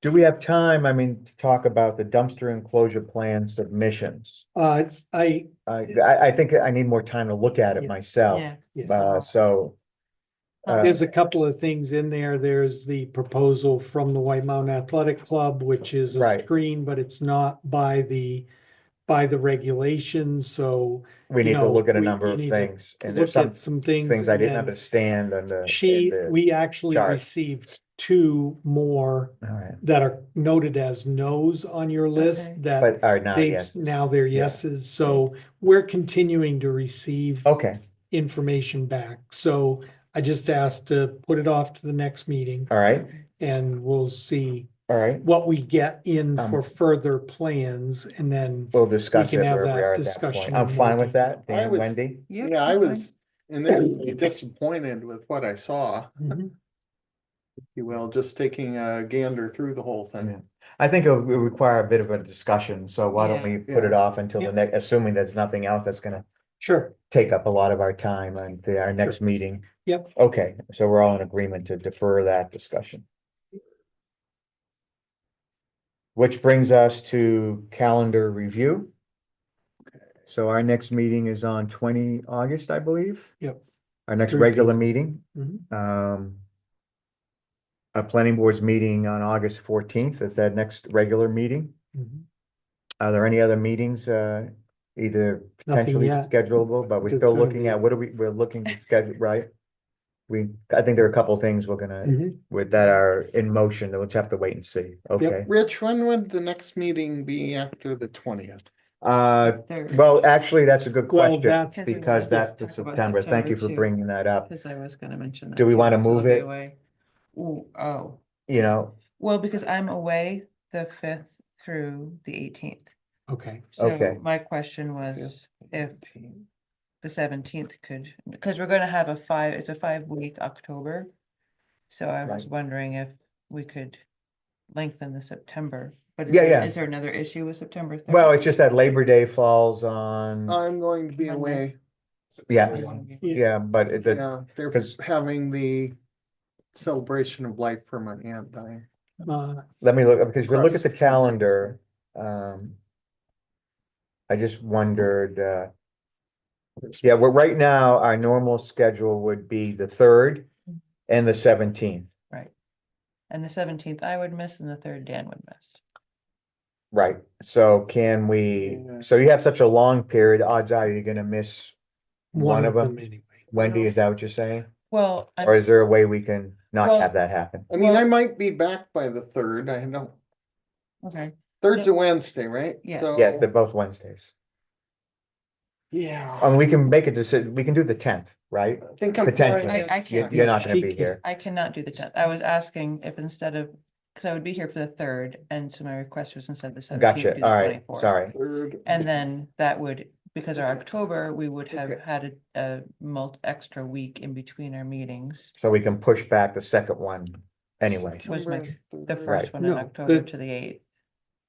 Do we have time, I mean, to talk about the dumpster enclosure plan submissions? I, I think I need more time to look at it Yeah. myself, yes. so. There's a couple of things in there. There's the proposal from the White Mountain Athletic Club, which is a Right. screen, but it's not by the regulations, so. We you need to know, look at a we number of need to things, and there's Look some at some things. things I and didn't then understand on the. we actually chart. received 2 more All right, that are noted as no's on your list Okay. that but, all right, now, they've, yes, now they're Yeah. yeses, so we're continuing to receive okay, information back. So I just asked to put it off to the next meeting all right, and we'll see all right, what we get in Um, for further plans and then. we'll discuss can it have where we that are at that discussion point. I'm in fine more with that, I Dan, was- Wendy, Yep, Yeah, I fine. was initially disappointed with what I saw, Mhm. if you will, just taking a gander through the whole Yeah. thing. I think it will require a bit of a discussion, so why don't Yeah. we put it Yeah. off until the Yep. next, assuming there's nothing else that's gonna Sure, take up a lot of our time on our next meeting. Yep. Okay, so we're all in agreement to defer that discussion. Which brings us to calendar review. So our next meeting is on 20 August, I believe, yep. our next 3 regular p.m. meeting. Mhm. planning board's meeting on August 14th. Is that next regular meeting? Mhm. Are there any other meetings, either potentially yet. schedulable, but we're There's still gonna looking be- at, we're looking to schedule, right? I think there are a couple things we're gonna, Mhm. with that are in motion, that we'll just have to wait and see, okay? Rich, when would the next meeting be after the 20th? Third. Well, actually, that's a good Well, question, that's- because that's the Talk about September. Thank you for too, bringing that up. Cause I was gonna mention that. Do we too, wanna because I'll move be it? away. Ooh, oh, You know, well, because I'm away the 5th through the 18th. Okay, So Okay. my question was if the 17th could, because we're gonna have it's a 5-week October. So I was Right. wondering if we could lengthen the September, but Yeah. is there another issue with September 3rd? well, it's just that Labor Day falls on, I'm going to be Monday. away. yeah, Yeah. yeah, but the, Yeah, they're 'cause- having the celebration of life for my aunt dying. let me look, because if you look at Across the 2 calendar, I just wondered, yeah, well, right now, our normal schedule would be the 3rd and the 17th, Right. And the 17th I would miss and the 3rd Dan would miss. right? So can we, Yeah. so you have such a long period, odds are you're gonna miss one of them? anyway. Wendy, is that what you're saying? Well, Or is there a way we can not Well- have that happen? I mean, I Well- might be back by the 3rd. I don't, okay, 3rd's a Wednesday, right? Yeah. So, Yes, they're both Wednesdays. Yeah. We can make a decision, we can do the 10th, right? I think I'm Potentially. flying I in can't- You're not gonna She be can- here. I cannot do the 10th. I was asking if instead of, because I would be here for the 3rd, and so my request was instead of the 17th. do Gotcha, the all right, 24th. sorry. 3rd. And then that would, because our October, we would have Okay. had a extra week in between our meetings. So we can push back the second one anyway. Was my- September The 3rd. first Right. one in No, October the- to the 8th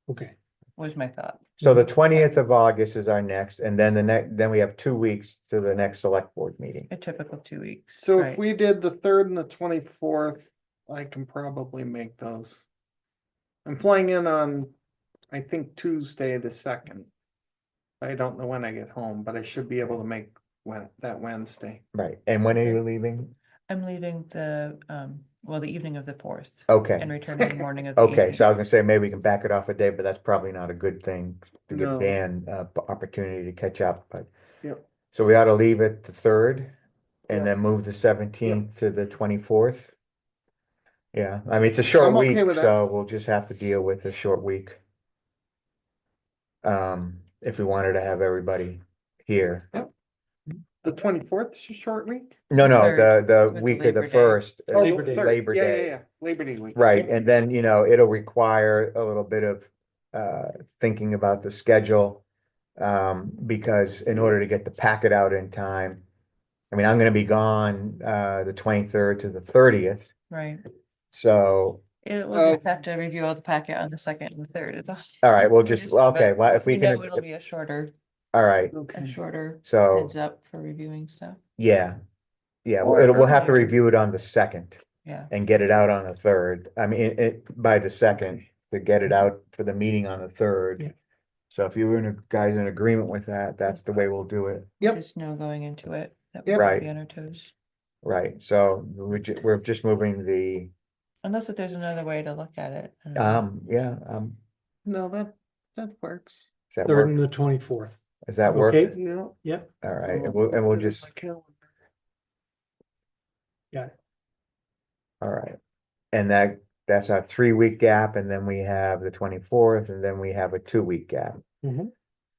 Okay, was my thought. So the 20th of August is our next, and then then we have 2 weeks to the next select board meeting. A typical 2 weeks. So right. if we did the 3rd and the 24th, I can probably make those. I'm flying in on, I think, Tuesday, the 2nd. I don't know when I get home, but I should be able to make that Wednesday. Right, and when are you leaving? I'm leaving the evening of the 4th Okay, and returning the morning of the okay, 18th. so I was gonna say, maybe we can back it off a day, but that's probably not a good thing to give No. Dan opportunity to catch up, but. Yep. So we ought to leave it the 3rd and Yep. then move the 17th to the 24th. Yeah, I mean, it's a short I'm okay week, with that. so we'll just have to deal with a short week. If we wanted to have everybody here. The 24th is a short week? No, no, Third, the with week of Labor the Day. 1st. Oh, Labor the Day. 3rd. Labor Yeah, Day. yeah, Labor Day week. Right, Okay. and then, it'll require a little bit of thinking about the schedule. Because in order to get the packet out in time. I mean, I'm gonna be gone the 23rd to the 30th, Right. so, We'll just have to review all the packet on the 2nd and the 3rd. It's all. all right, we'll we just, just- okay, well, if we We know can, it'll be a shorter, all right, Okay. so, heads up for reviewing stuff. yeah. Yeah, Or we'll have to earlier. review it on the 2nd Yeah. and get it out on the 3rd. I mean, by the 2nd, to get it out for the meeting on the 3rd. Yeah. So if you were guys in agreement with that, that's the way we'll do it. Yep. Just know going into it that Yep. we're Right. be on our toes. Right, so we're just moving the, Unless if there's another way to look at it. I don't know. yeah, No, that works. does that 3rd work? and the 24th. Does that work? Okay. Yeah. Yep, All right, and I'll we'll put it in just, my calendar. got it. all right. And that's our 3-week gap, and then we have the 24th, and then we have a 2-week gap. Mhm.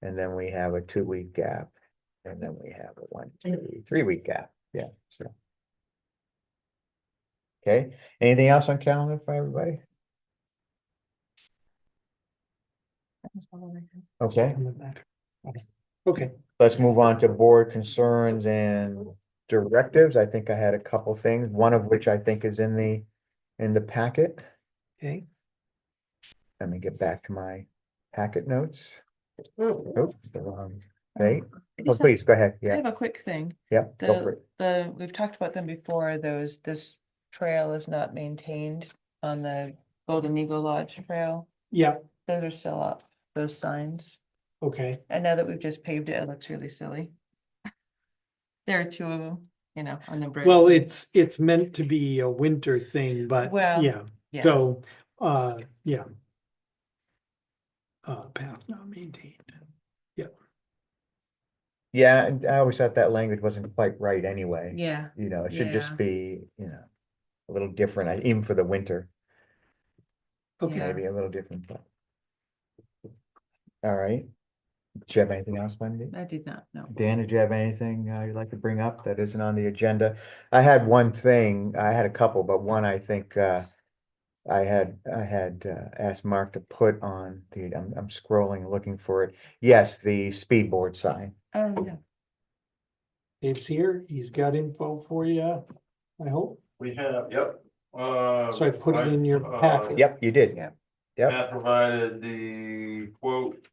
And then we have a 2-week gap, and then we have a 1, 2, 3-week gap, yeah, so. Okay, anything else on calendar for everybody? Okay, Coming back. Okay, let's move on to board concerns and directives. I think I had a couple things, one of which I think is in the packet. okay. Let me get back to my packet notes. Oh, the wrong date. I Oh, just have- please, go ahead, I yeah, have a quick thing. yeah, go for it. We've talked about them before, this trail is not maintained on the Golden Eagle Lodge Trail. Yeah, Those are still up, those signs. okay. And now that we've just paved it, it looks really silly. There are 2 of them you know, on the bridge. Well, it's meant to be a winter thing, but Well, yeah, Yeah, so, yeah. Path not maintained. Yeah, and I always thought that language wasn't quite right anyway. yeah, You know, it should Yeah. just be, you know, a little different, even for the winter, Okay. maybe a little different. But all right. Do you have anything else, Wendy? I did not know. Dan, did you have anything you'd like to bring up that isn't on the agenda? I had one thing, I had a couple, but one I think I had asked Mark to put on the, I'm scrolling and looking for it. Yes, the speed board sign. Oh, yeah. Dave's here, he's got info for you, I hope. We have, yep. So I put it in your packet. Yep, you did. Yeah. Yep. Matt provided the quote.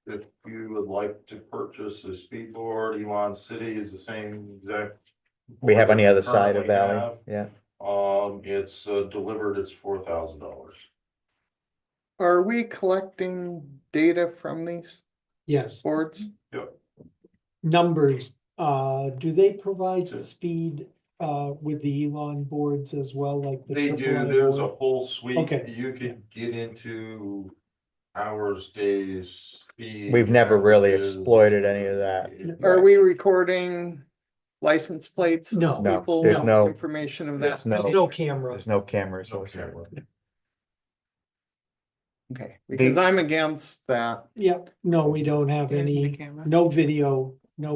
If you would like to purchase a speed board, Elon City is the same exact. We have on the board other that we side of currently Valley. Yeah. have. It's delivered, it's $4,000. Are we collecting data from these Yes, boards? Yep. numbers, do they provide Sure. speed, with the Elon boards as well, like? the They do, AAA there's a board? whole suite, Okay. you could get into hours, days, speed. We've never really averages. exploited any of that. Are we recording license plates? of No. No, people, there's no- information of there's that. no- There's no camera. There's no cameras. No whatsoever. camera. Okay, because I'm against that. Yep, no, we don't have There isn't a any, camera. no video at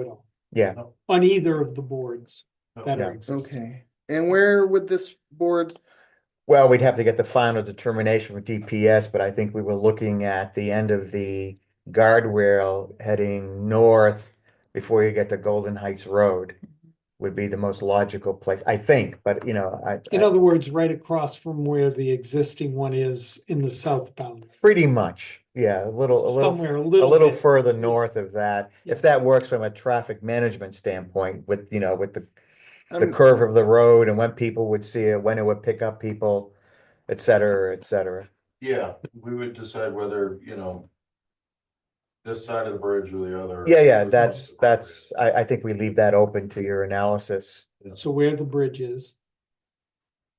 all, Yeah, on either of the boards that Yeah. are existing. Okay, and where would this board, well, we'd have to get the final determination from DPS, but I think we were looking at the end of the guardrail heading north before you get to Golden Heights Road would be the most logical place, I think, but you know, In other words, right across from where the existing one is in the southbound, pretty much, yeah, a little somewhere a a little little bit. further north of that. Yeah. If that works from a traffic management standpoint with, you know, with the I'm- curve of the road and when people would see it, when it would pick up people, et cetera, et cetera. Yeah, we would decide whether, you know, this side of the bridge or the other. Yeah, was that's, most I think we leave that open to your analysis. So where the bridge is,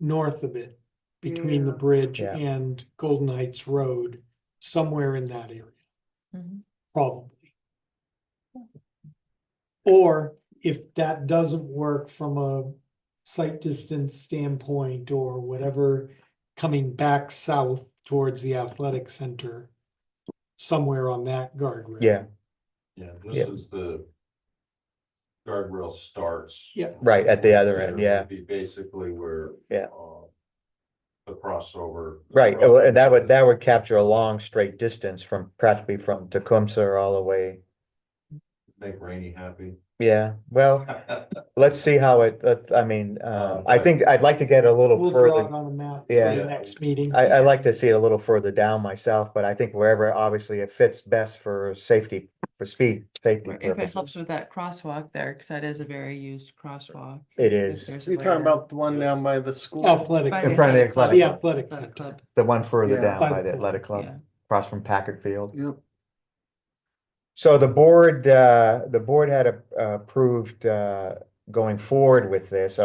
north of it, between the Yeah. bridge Yeah. and Golden Heights Road, somewhere in that area, Mhm. probably. Or if that doesn't work from a sight distance standpoint or whatever, coming back south towards the athletic center, somewhere on that guardrail. Yeah, Yeah, Yeah. this is the guardrail starts. Yeah. right, at the other end, There yeah, would Be basically where. Yeah. The crossover. right, and that would capture a long straight distance from practically from Tecumseh all the way. Make Rainey happy. Yeah, well, let's see how I mean, I think I'd like to get a little We'll draw it further. on a map for Yeah. the next meeting. I like to see it a little further down myself, but I think wherever obviously it fits best for safety, for safety If it helps purposes. with that crosswalk there, because that is a very used crosswalk. It If is, there's a you're way talking to- about the one down by the school? Athletic. By In front of the club. athletic The club. athletic Athletic center. club, the one further Yeah. down By by the the pool, athletic club, yeah. across from Packard Field. Yep. So the board had approved, going forward with this,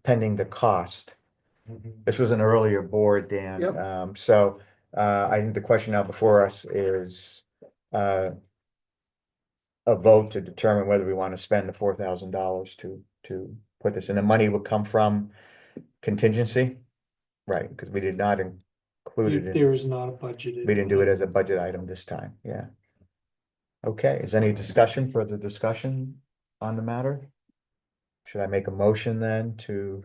pending the cost. This was an earlier board, Dan. Yep. So, I think the question now before us is, a vote to determine whether we want to spend the $4,000 to put this, and the money will come from contingency? Right, because we did not include it in, There is not a budgeted. we didn't do it as a budget item this time, yeah. Okay, is any further discussion on the matter? Should I make a motion then to?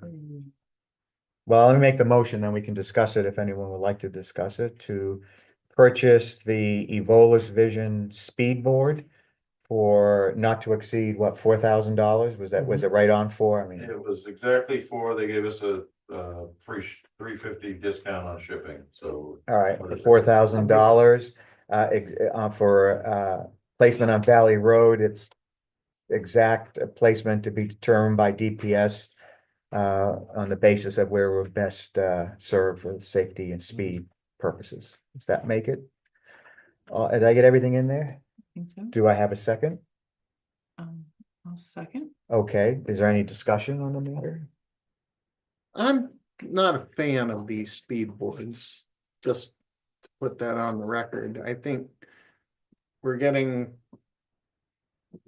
Well, let me make the motion, then we can discuss it if anyone would like to discuss it, to purchase the Evolus Vision Speed Board for not to exceed, what, $4,000? Was it right on for? I mean, It was exactly they gave us a free $350 discount on shipping, so. all right, $4,000 for placement on Valley Road. It's exact placement to be determined by DPS on the basis of where we're best served for safety and speed purposes. Does that make it? Did I get everything in there? I think so. Do I have a second? I'll I'll second. Okay, is there any discussion on the matter? I'm not a fan of these speed boards, just to put that on the record. I think we're getting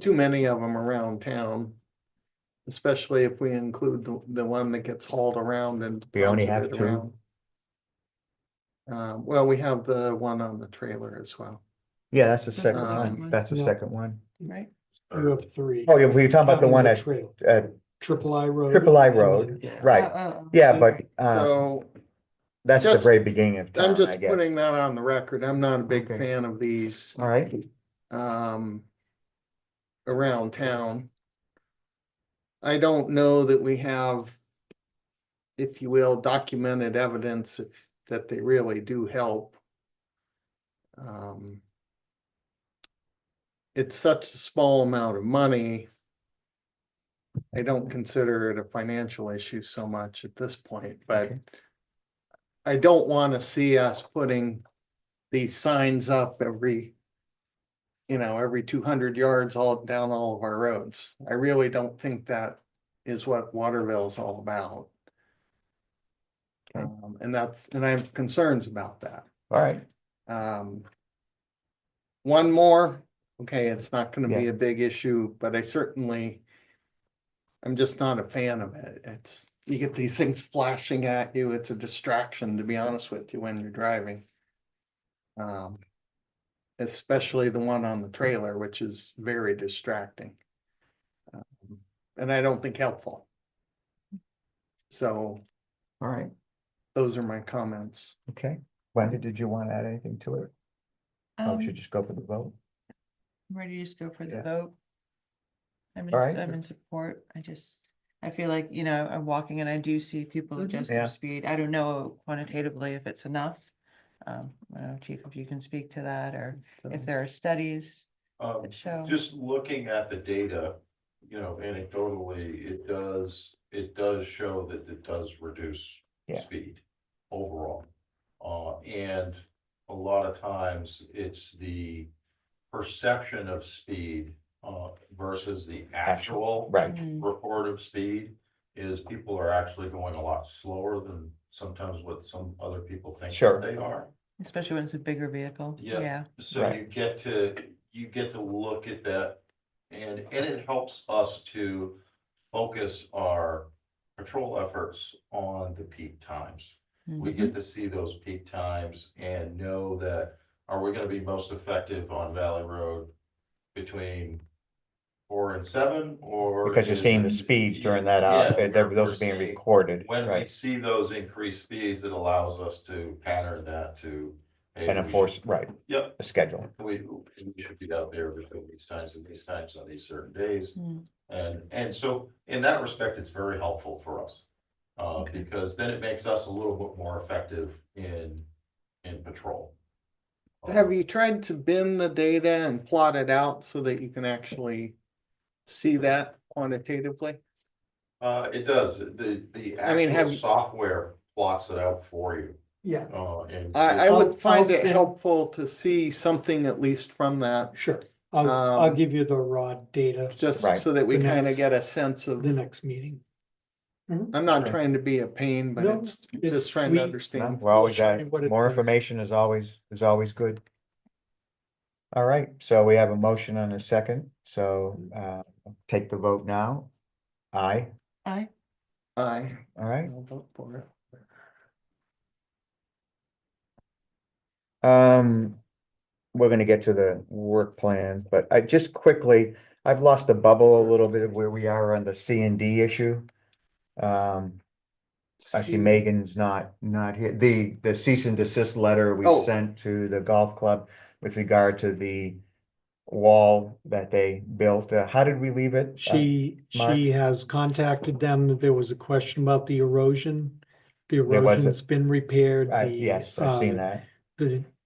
too many of them around town, especially if we include the one that gets hauled around and. We only have deposited two? around. Well, we have the one on the trailer as well. Yeah, that's the That's the second second one. one. That's the No. second one. Right? You have three. Oh, yeah, we're talking about the Down one the at, trail. at Triple I Road. Triple I and Road, then- right? Oh, Yeah, but, So that's the just- very beginning of I'm town, I just guess. putting that on the record. I'm not a big Okay. fan of these. All right, Around town. I don't know that we have, if you will, documented evidence that they really do help. It's such a small amount of money. I don't consider it a financial issue so much at this point, but Okay. I don't want to see us putting these signs up every 200 yards all down all of our roads. I really don't think that is what Waterville is all about. Okay. And I have concerns about that. all right, One more, okay, it's not gonna be Yeah. a big issue, but I'm just not a fan of it. You get these things flashing at you, it's a distraction, to be honest with you, when you're driving. Especially the one on the trailer, which is very distracting. And I don't think helpful. So all right, those are my comments. okay. Wendy, did you want to add anything to it? Or Um, should just go for the vote? I'm ready to just go for the Yeah. vote. I'm All right. I'm in support. I feel like, I'm walking and I do see people adjust Yeah. their speed. I don't know quantitatively if it's enough. I don't know, Chief, if you can speak to that, or if there are studies that show. Just looking at the data, anecdotally, it does show that it does reduce Yeah. speed overall. And a lot of times it's the perception of speed, versus the actual Right, Mm, report of speed is people are actually going a lot slower than sometimes what some other people think Sure. that they are. Especially when it's a bigger vehicle. Yeah. Yeah. So Right. you get to look at that and it helps us to focus our patrol efforts on the peak times. We Mhm. get to see those peak times and know that, are we gonna be most effective on Valley Road between 4 and 7, or? because you're seeing the speeds during that hour, Yeah, we're those are being seeing- recorded, When we right? see those increased speeds, it allows us to pattern that to. hey, And we enforce, should- right, Yep, the schedule. we should be out there between these times and these times on these certain days. Mm. And so in that respect, it's very helpful for us. Okay. Because then it makes us a little bit more effective in patrol. Have you tried to bin the data and plot it out so that you can actually see that quantitatively? It does, the I mean, actual have you- software plots it out for you, Yeah, and. I I'll- would find I'll it send- helpful to see something at least from that, sure. I'll Um, give you the raw data just Right. so that we The kind of next- get a sense of. the next meeting. I'm not Sure. trying to be a pain, but No, it's it- just trying we- to No, understand. we're always, show you what it more is. information is always good. All right, so we have a motion and a second, so, take the vote now. Aye, Aye. Aye. all right. I'll vote for it. We're gonna get to the work plan, but I just quickly, I've lost the bubble a little bit of where we are on the C and D issue. I see Megan's not here. The cease and desist letter we Oh. sent to the golf club with regard to the wall that they built. How did we leave it? Mark? She has contacted them. There was a question about the erosion. The was a- erosion's been repaired. Yes, I've seen that.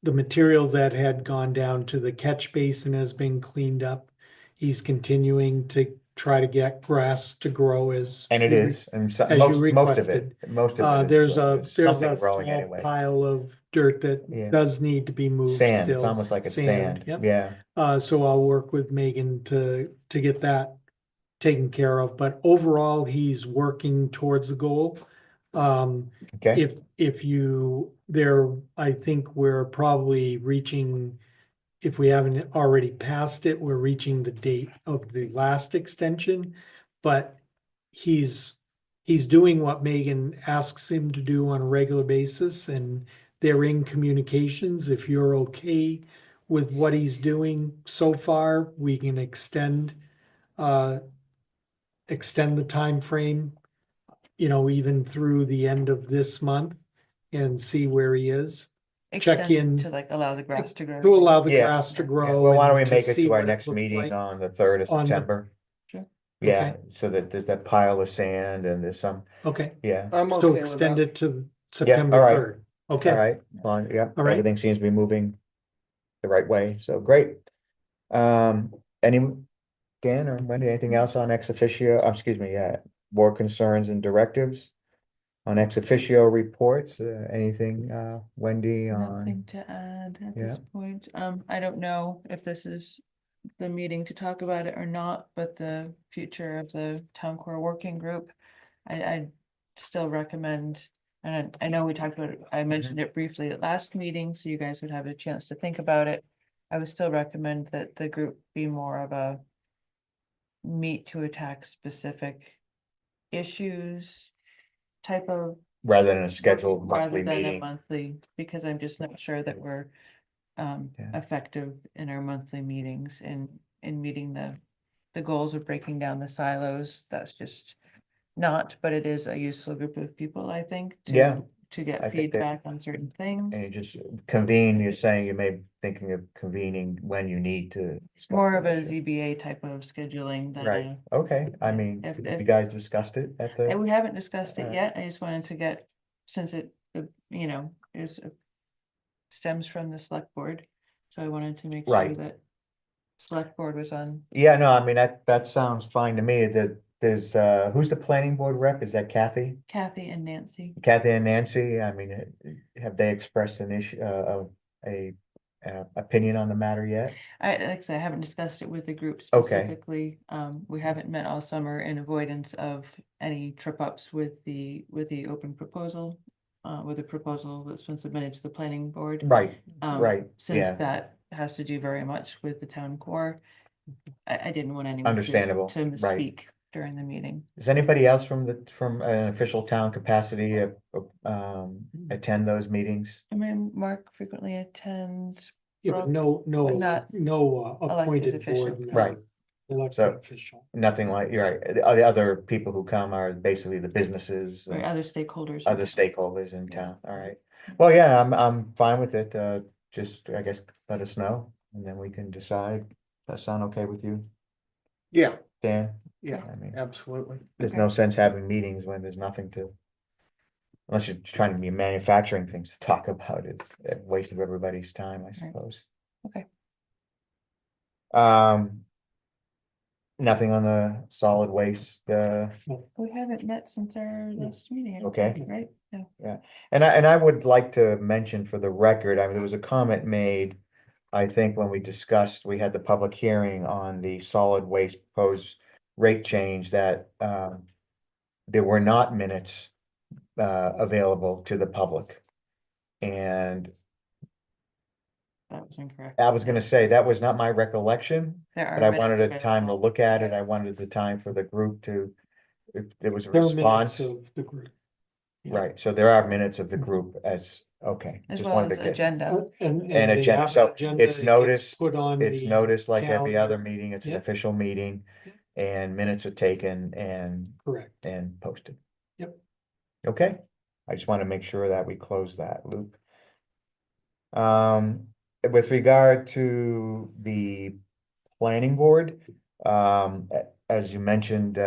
The material that had gone down to the catch basin has been cleaned up. He's continuing to try to get grass to grow as. And it we is, and so, as you most of it, requested. most of it. is There's growing. a Something small growing anyway. pile of dirt that Yeah. does need to be moved Sand, it's still. almost like it's Sand, sand, yep. yeah. So I'll work with Megan to get that taken care of, but overall, he's working towards the goal. Okay, If you, I think we're probably reaching, if we haven't already passed it, we're reaching the date of the last extension. But he's doing what Megan asks him to do on a regular basis, and they're in communications. If you're okay with what he's doing so far, we can extend the time frame, even through the end of this month and see where he is. Check Extend it in to like allow the grass to grow. to allow the Yeah. grass to yeah, grow. well, why don't we and to make it see to our what it next looks meeting like. on the 3rd of on the- September? Sure. Yeah, Okay. so that there's that pile of sand and there's some, Okay, yeah, I'm so okay with extend that. it to all September right. 3rd. all Okay, right, yeah, All right. everything seems to be moving the right way, so great. Any, Dan or Wendy, anything else on ex officio, excuse me, board concerns and directives? On ex officio reports, anything, Wendy, Nothing on, to add at Yeah. this point. I don't know if this is the meeting to talk about it or not, but the future of the town core working group. I still recommend, and I know we talked about it, I mentioned it briefly at last meeting, so you guys would have a chance to think about it. I would still recommend that the group be more of a meet to attack specific issues type of rather than a scheduled rather monthly than a meeting? monthly, because I'm just not sure that we're Yeah. effective in our monthly meetings and in meeting the goals of breaking down the silos. That's just not, but it is a useful group of people, I think, Yeah, to I get think that- feedback on certain things. And you just convene, you're saying you may be thinking of convening when you need to. discuss More of the a issue. ZBA type of scheduling than Right, okay, I mean, if- you guys discussed it at the, we haven't discussed it Alright. yet. I just wanted to get, since it, is stems from the select board. So I wanted to make sure Right. that select board was on. yeah, no, I mean, that sounds fine to me, there's, who's the planning board rep, is that Kathy? Kathy and Nancy. Kathy and Nancy, I mean, have they expressed an issue, a opinion on the matter yet? Like I said, I haven't discussed it with the group Okay. specifically. We haven't met all summer in avoidance of any trip ups with the open proposal. With the proposal that's been submitted to the planning board. Right, Um, right, Since yeah. that has to do very much with the town core. I didn't want anyone Understandable, to right. misspeak during the meeting. Does anybody else from an official town capacity, attend those meetings? I mean, Mark frequently attends. yeah, but Brooke, no, but not appointed official. board. member, Right. Elected So- official. Nothing like, you're right, the other people who come are basically the businesses, Or other stakeholders. other stakeholders in town, all right. Well, yeah, I'm fine with it, just, I guess, let us know, and then we can decide. Does that sound okay with you, Yeah, Dan? yeah, I mean, absolutely. there's Okay. no sense having meetings when there's nothing to. Unless you're trying to be manufacturing things to talk about, it's a waste of everybody's time, I suppose. Okay. Nothing on the solid waste, We haven't met since our last meeting. I don't Okay. think, Right? Yeah. and I would like to mention for the record, I mean, there was a comment made. I think when we discussed, we had the public hearing on the solid waste proposed rate change that, there were not minutes, available to the public. And That was incorrect. I was gonna say, that was not my recollection, There are but I minutes wanted a time to available. look at it. I wanted the time for the group to, if there was a There are minutes response. of the group. Yeah. Right, so there are minutes of the group as, okay. As just well wanted as to get- agenda. And they agenda, have an so agenda, it's it gets noticed, Put on it's the noticed like every other calendar. meeting, it's an Yeah. official meeting. Yeah. And minutes are taken Correct. and posted. Yep. Okay, I just want to make sure that we close that loop. With regard to the planning board, as you mentioned,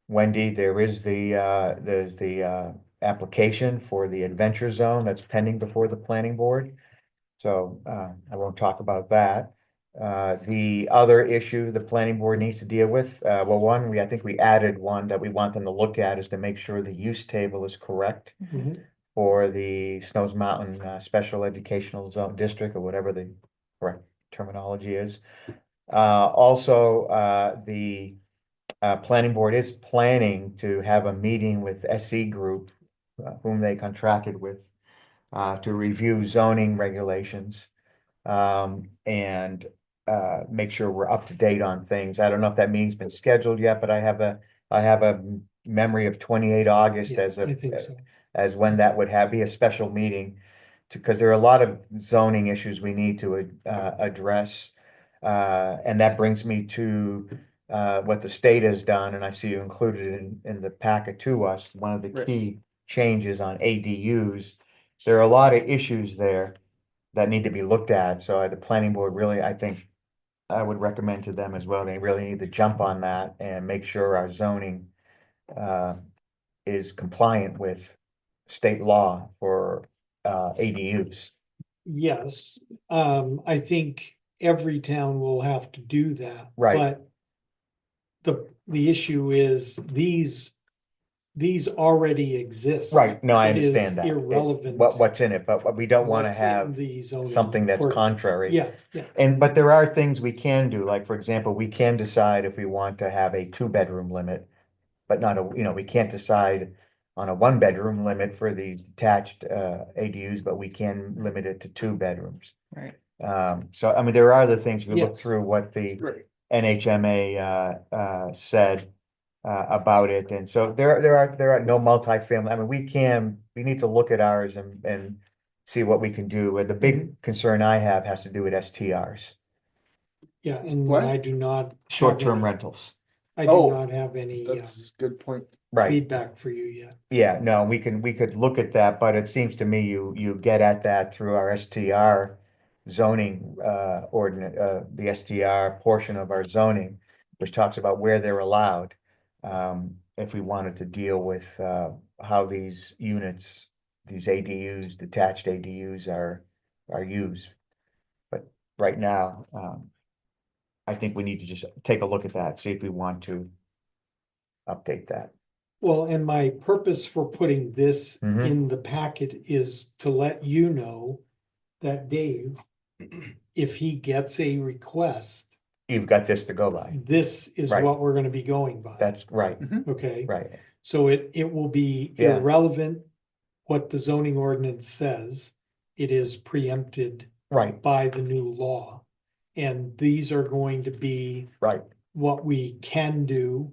Wendy, there's the application for the adventure zone that's pending before the planning board. So, I won't talk about that. The other issue the planning board needs to deal with, well, one, I think we added one that we want them to look at is to make sure the use table is correct Mhm. for the Snows Mountain, Special Educational Zone District, or whatever the correct terminology is. Also, the planning board is planning to have a meeting with SE Group, whom they contracted with, to review zoning regulations. And make sure we're up to date on things. I don't know if that meeting's been scheduled yet, but I have a memory of 28 August Yeah, as I think so. as when that would be a special meeting. Because there are a lot of zoning issues we need to address. And that brings me to what the state has done, and I see you included in the packet to us, one of the Right. key changes on ADUs. There are a lot of issues there that need to be looked at, so the planning board really, I think, I would recommend to them as well, they really need to jump on that and make sure our zoning is compliant with state law for ADUs. Yes, I think every town will have to do that. Right. But the issue is these already exist. Right, no, I It is understand that. irrelevant What's in it, but we don't wanna what's in have the zoning something that's ordinance. contrary. Yeah, yeah, But there are things we can do, like, for example, we can decide if we want to have a 2-bedroom limit. But not we can't decide on a 1-bedroom limit for these detached ADUs, but we can limit it to 2 bedrooms. Right. So, I mean, there are other things, you look Yes. through what the Right. NHMA said about it, and so there are no multifamily, I mean, we need to look at ours and see what we can do. The big concern I have has to do with STRs, yeah, and What? I do not. short-term have any- rentals. I Oh, do not have any That's a good point. Right, feedback for you yet. yeah, no, we could look at that, but it seems to me you get at that through our STR zoning ordinance, the STR portion of our zoning, which talks about where they're allowed. If we wanted to deal with how these units, these ADUs, detached ADUs are used. But right now, I think we need to just take a look at that, see if we want to update that. Well, and my purpose for putting this Mhm. in the packet is to let you know that Dave, if he gets a request, You've got this to go by. this is Right. what we're gonna be going by. That's right, Okay, right, so it will be Yeah. irrelevant what the zoning ordinance says. It is preempted right, by the new law. And these are going to be right, what we can do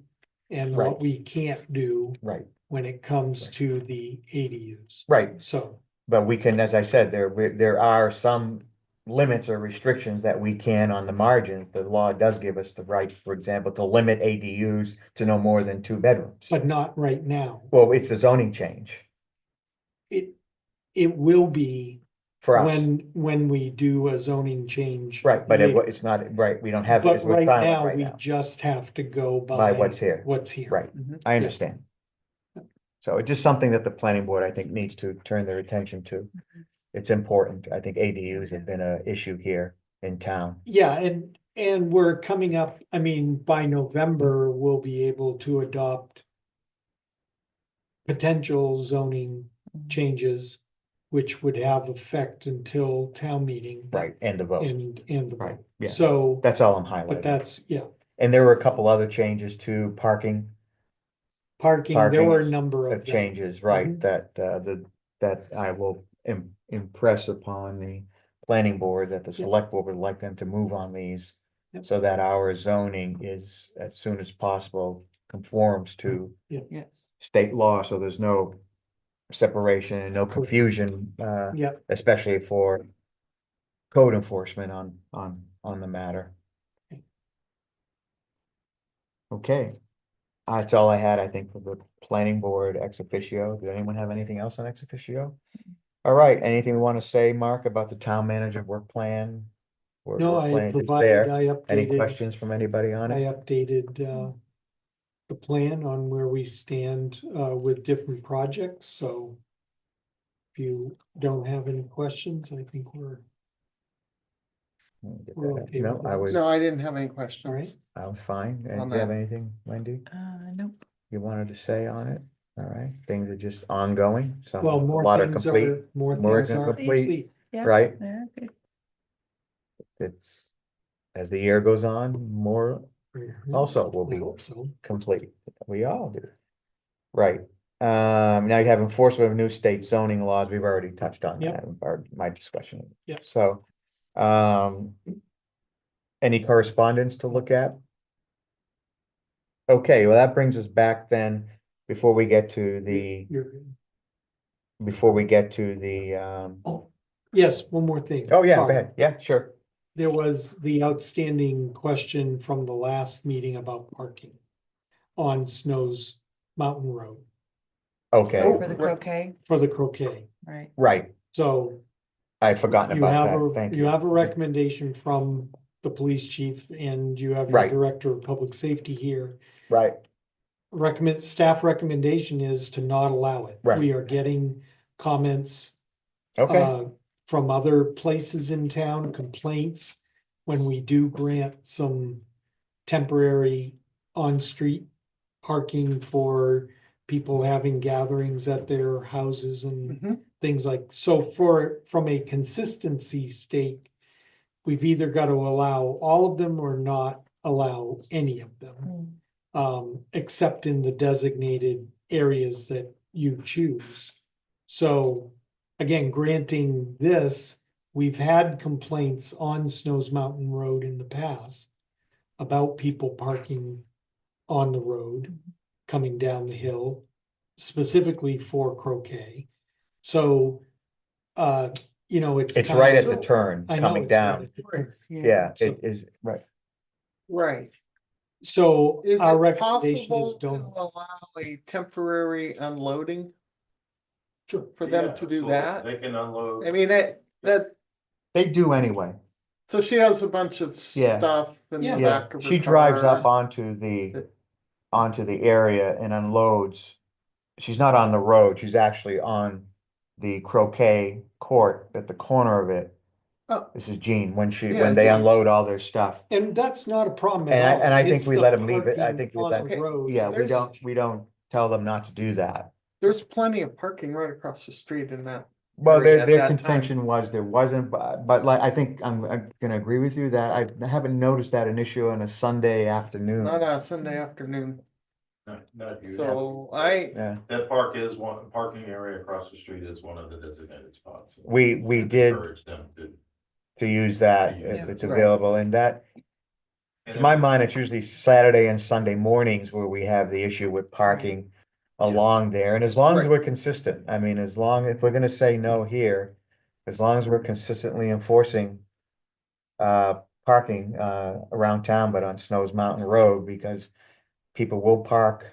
and what Right. we can't do right, when it comes Right. to the ADUs. right. So, But we can, as I said, there are some limits or restrictions that we can on the margins. The law does give us the right, for example, to limit ADUs to no more than 2 bedrooms. but not right now. Well, it's a zoning change It will be for us, when we do a zoning change. right, but later. it's not, right, we don't have, But it's we're right silent now, right we now, just have to go by by what's here, what's here. right, I understand. So it's just something that the planning board, I think, needs to turn their attention to. It's important. I think ADUs have been an issue here in town. Yeah, and we're coming up, I mean, by November, we'll be able to adopt potential zoning changes, which would have effect until town meeting. Right, and the vote, And the right, vote. yeah, So, that's all I'm but highlighting. that's, yeah, And there were a couple other changes to parking. parking, there were a Parking's number of Of them. changes, right, Mhm. that I will impress upon the planning board, that the select board would like them to move on these. Yep. So that our zoning is, as soon as possible, conforms to Yes. state law, so there's no separation and no confusion, Yeah, especially for code enforcement on the matter. Okay, that's all I had, I think, for the planning board ex officio. Did anyone have anything else on ex officio? All right, anything we want to say, Mark, about the town manager work plan? no, Work I plan is provided, there. I Any updated, questions from anybody on I it? updated, the plan on where we stand, with different projects, so. If you don't have any questions, I think we're we're okay No, with I that. was, No, I didn't have any All right. questions. I was fine. And On do you have that. anything, Wendy, Nope. you wanted to say on it? All right, things are just ongoing, some, Well, a more lot are things complete, are, more more things isn't are complete. complete. Yeah. right? Yeah, good. It's, as the year goes on, more also will I be hope so. complete. We all do. Right. Now you have enforcement of new state zoning laws. We've already touched on Yep. that in my discussion. Yep. So, any correspondence to look at? Okay, well, that brings us back then, before we get to the, Oh, yes, one more thing. oh, yeah, go Sorry. ahead. Yeah, sure. There was the outstanding question from the last meeting about parking on Snow's Mountain Road Okay, For the croquet, for the croquet. right? right. So I'd forgotten you about have that. Thank you. you have a recommendation from the police chief and you have your Right. director of public safety here. Right, Staff recommendation is to not allow it. Right. We are getting comments okay, from other places in town, complaints, when we do grant some temporary on-street parking for people having gatherings at their houses and Mhm. things like, so from a consistency stake, we've either got to allow all of them or not allow any of them, except in the designated areas that you choose. So again, granting this, we've had complaints on Snows Mountain Road in the past about people parking on the road, coming down the hill, specifically for croquet. So, it's it's kind right of- at the turn I know coming it's right down. at the turn. Yeah, So- it is, right. Right. So Is our it recommendation is possible to don't. allow a temporary unloading Sure. for them Yeah, to do so that? They can unload. I mean, that, They do anyway. so she has a bunch of Yeah. stuff in the Yeah. Yeah, back of her she drives car. up onto the area and unloads. She's not on the road, she's actually on the croquet court at the corner of it. Oh. This is Jean, when Yeah, they Jean. unload all their stuff. And that's not a problem And at all. I think It's we the let them leave it. I parking think we on let, the road. yeah, we There's- don't tell them not to do that. There's plenty of parking right across the street in that. Well, area at their that time. contention was there wasn't, but like, I think I'm gonna agree with you that I haven't noticed that an issue on a Sunday afternoon. Not on a Sunday afternoon, Not you. so Yeah, That parking area across the street is one of the designated spots. we did Encourage them to use that Yeah. if it's Right. available, and that, to my mind, it's usually Saturday and Sunday mornings where we have the issue with parking along there, and as long as Right. we're consistent, I mean, if we're gonna say no here, as long as we're consistently enforcing parking around town, but on Snow's Mountain Road, because people will park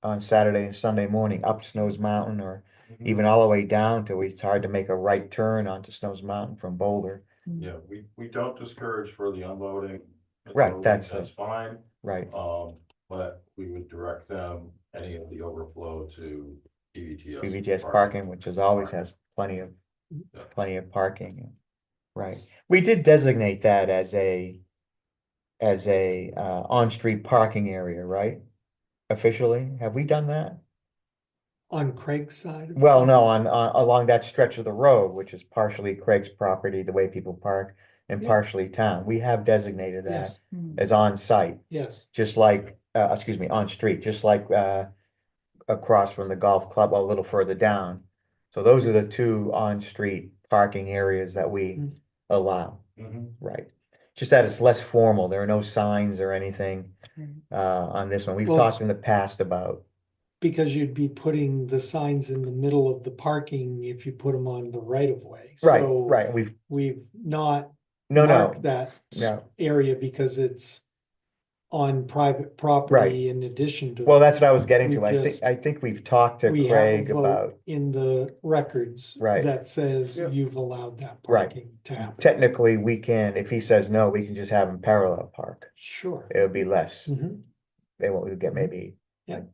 on Saturday and Sunday morning up Snow's Mountain, or even all the way down till it's hard to make a right turn onto Snow's Mountain from Boulder. Yeah, we don't discourage for the unloading. and Right, loading, that's That's fine, Right, but we would direct them, any of the overflow to PVTS. BVTS parking, which is always has plenty of parking. Right, we did designate that as a on-street parking area, right? Officially, have we done that? On Craig's side. of Well, it. no, on along that stretch of the road, which is partially Craig's property, the way people park, and Yeah. partially town. We have designated that Yes, as on-site, yes. just like, excuse me, on-street, just like across from the golf club, a little further down. So those are the two on-street parking areas that we Mm. allow, Mhm. right? Just that it's less formal. There are no signs or anything on this one. We've Well, talked in the past about, Because you'd be putting the signs in the middle of the parking if you put them on the right of way. right, So right, we've not no, marked that no. area because it's on private property in addition to. Well, that's what I was getting to. We've I think we've talked to We have a Craig vote about, in the records. Right. That says Yeah. you've allowed that Right. parking to happen. technically, we can, if he says no, we can just have him parallel park. Sure. It would be less. Mhm. They won't get maybe Yeah. like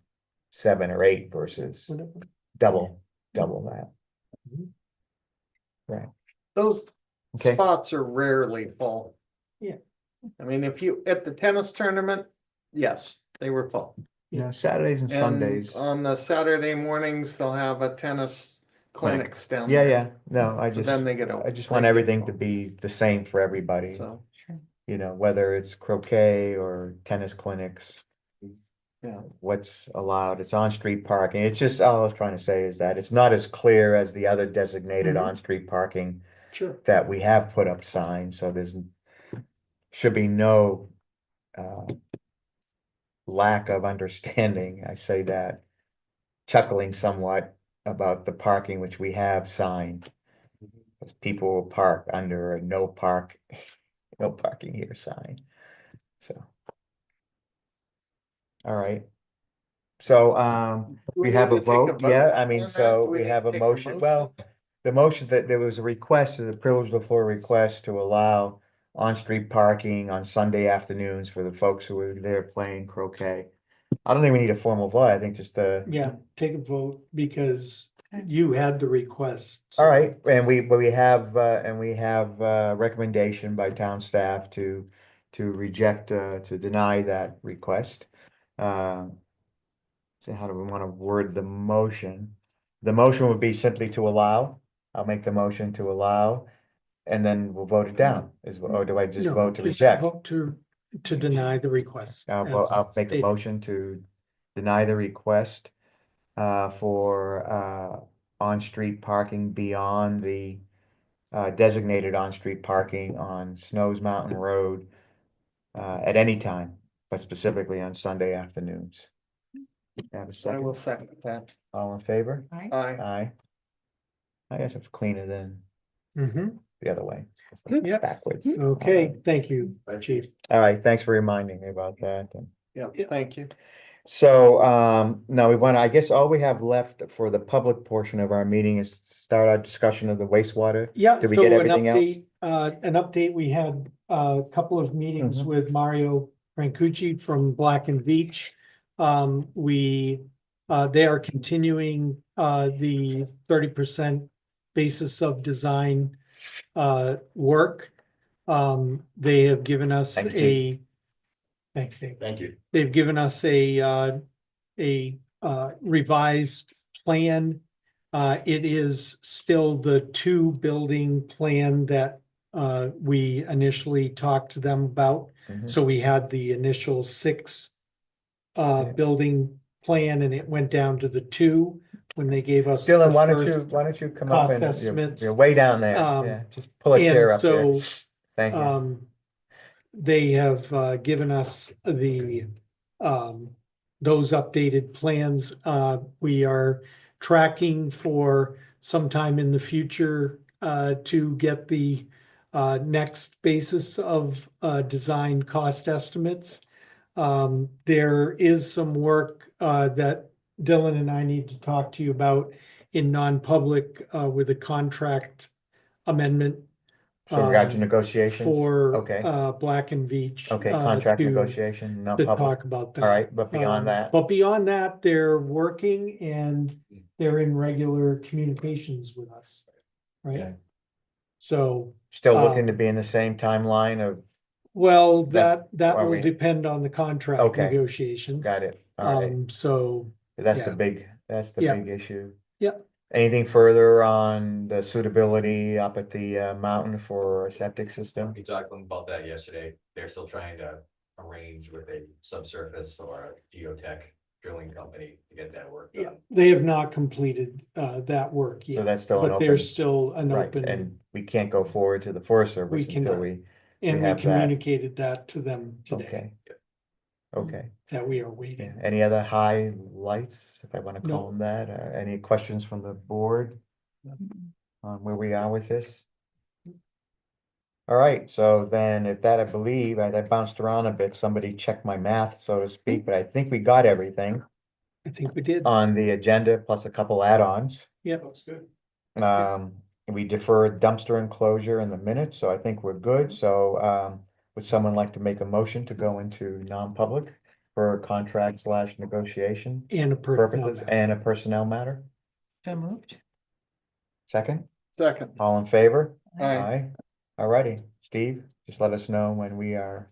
7 or 8 versus Whatever. double that. Those Okay. spots are rarely full. Yeah. I mean, if you, at the tennis tournament, yes, they were full. Yeah, Saturdays and And Sundays. on the Saturday mornings, they'll have a tennis clinics down Yeah, there. yeah. No, So then they get. I just want everything to be the same for everybody. So, you know, whether it's croquet or tennis clinics. Yeah. What's allowed, it's on-street parking, it's just, all I was trying to say is that it's not as clear as the other designated Mhm. on-street parking Sure. that we have put up signs, so there's should be no lack of understanding, I say that chuckling somewhat about the parking which we have signed. Because people will park under a no park, no parking here sign, so. All right. So, we We have need a to take a vote, yeah, I on mean, that? so Do we need have to a take motion, well. The motion that there was a request, the privilege of the floor request to allow on-street parking on Sunday afternoons for the folks who are there playing croquet. I don't think we need a formal vote, I think just Yeah, take a vote because you had the request. all so- right, but we have, and we have, recommendation by town staff to reject, to deny that request. So how do we want to word the motion? The motion would be simply to allow. I'll make the motion to allow, and then we'll vote it down, or do I just No, vote to just reject? vote to deny the request. I'll as make a stated. motion to deny the request for on-street parking beyond the designated on-street parking on Snows Mountain Road at any time, but specifically on Sunday afternoons. Have a I will second, second that. all in favor? Right? Aye. Aye. I guess it's cleaner than Mhm. the other way. It's like Yep. backwards. Okay, thank you, Chief. All right, thanks for reminding me about that. And Yeah, thank you. so, now we want, I guess all we have left for the public portion of our meeting is to start our discussion of the wastewater. Yeah. Did we so get an everything else? update, An update, we had a couple of meetings Mhm. with Mario Francucci from Black and Veatch. They are continuing, the 30% basis of design, work. They have given us Thank you, thanks, Dave. Thank you. They've given us a revised plan. It is still the 2 building plan that we initially talked to them about. Mhm. So we had the initial 6 Yeah. building plan and it went down to the 2 when they gave us. Dylan, the why first- don't you come up cost and, you're estimates. way down there, Um, yeah, just pull a chair And up there. so Thank you. they have given us those updated plans. We are tracking for sometime in the future to get the next basis of design cost estimates. There is some work that Dylan and I need to talk to you about in non-public with a contract amendment. So we got your um, negotiations? For Okay, Black and Veatch. okay, contract to- negotiation, not To public. talk about that. All right, but beyond that? But beyond that, they're working and they're in regular communications with us, right? Okay. So, Still looking to be in the same timeline of, well, That's- that are will we- depend on the contract Okay. negotiations. got it, all right, So, that's yeah. that's the Yeah. big issue. Yep. Anything further on the suitability up at the mountain for a septic system? We talked to them about that yesterday. They're still trying to arrange with a subsurface or a geotech drilling company to get that work yeah, done. they have not completed that work So yet, that's still an but open, there's still an right, open, and we can't go forward to the Forest Service We until cannot. we, and we have that. communicated that to them today, okay. Okay, that we are yeah, waiting. any other highlights, if I wanna No. call them that, any questions from the board? On where we are with this? All right, so then at that, I believe, I bounced around a bit, somebody checked my math, so to speak, but I think we got everything I think we did. on the agenda, plus a couple add-ons. Yep. Looks good. We deferred dumpster enclosure in the minutes, so I think we're good, so, would someone like to make a motion to go into non-public for contract / negotiation And a personnel purposes matter. and a personnel matter? So moved. Second, Second. all in favor? Aye. Alrighty, Steve, just let us know when we are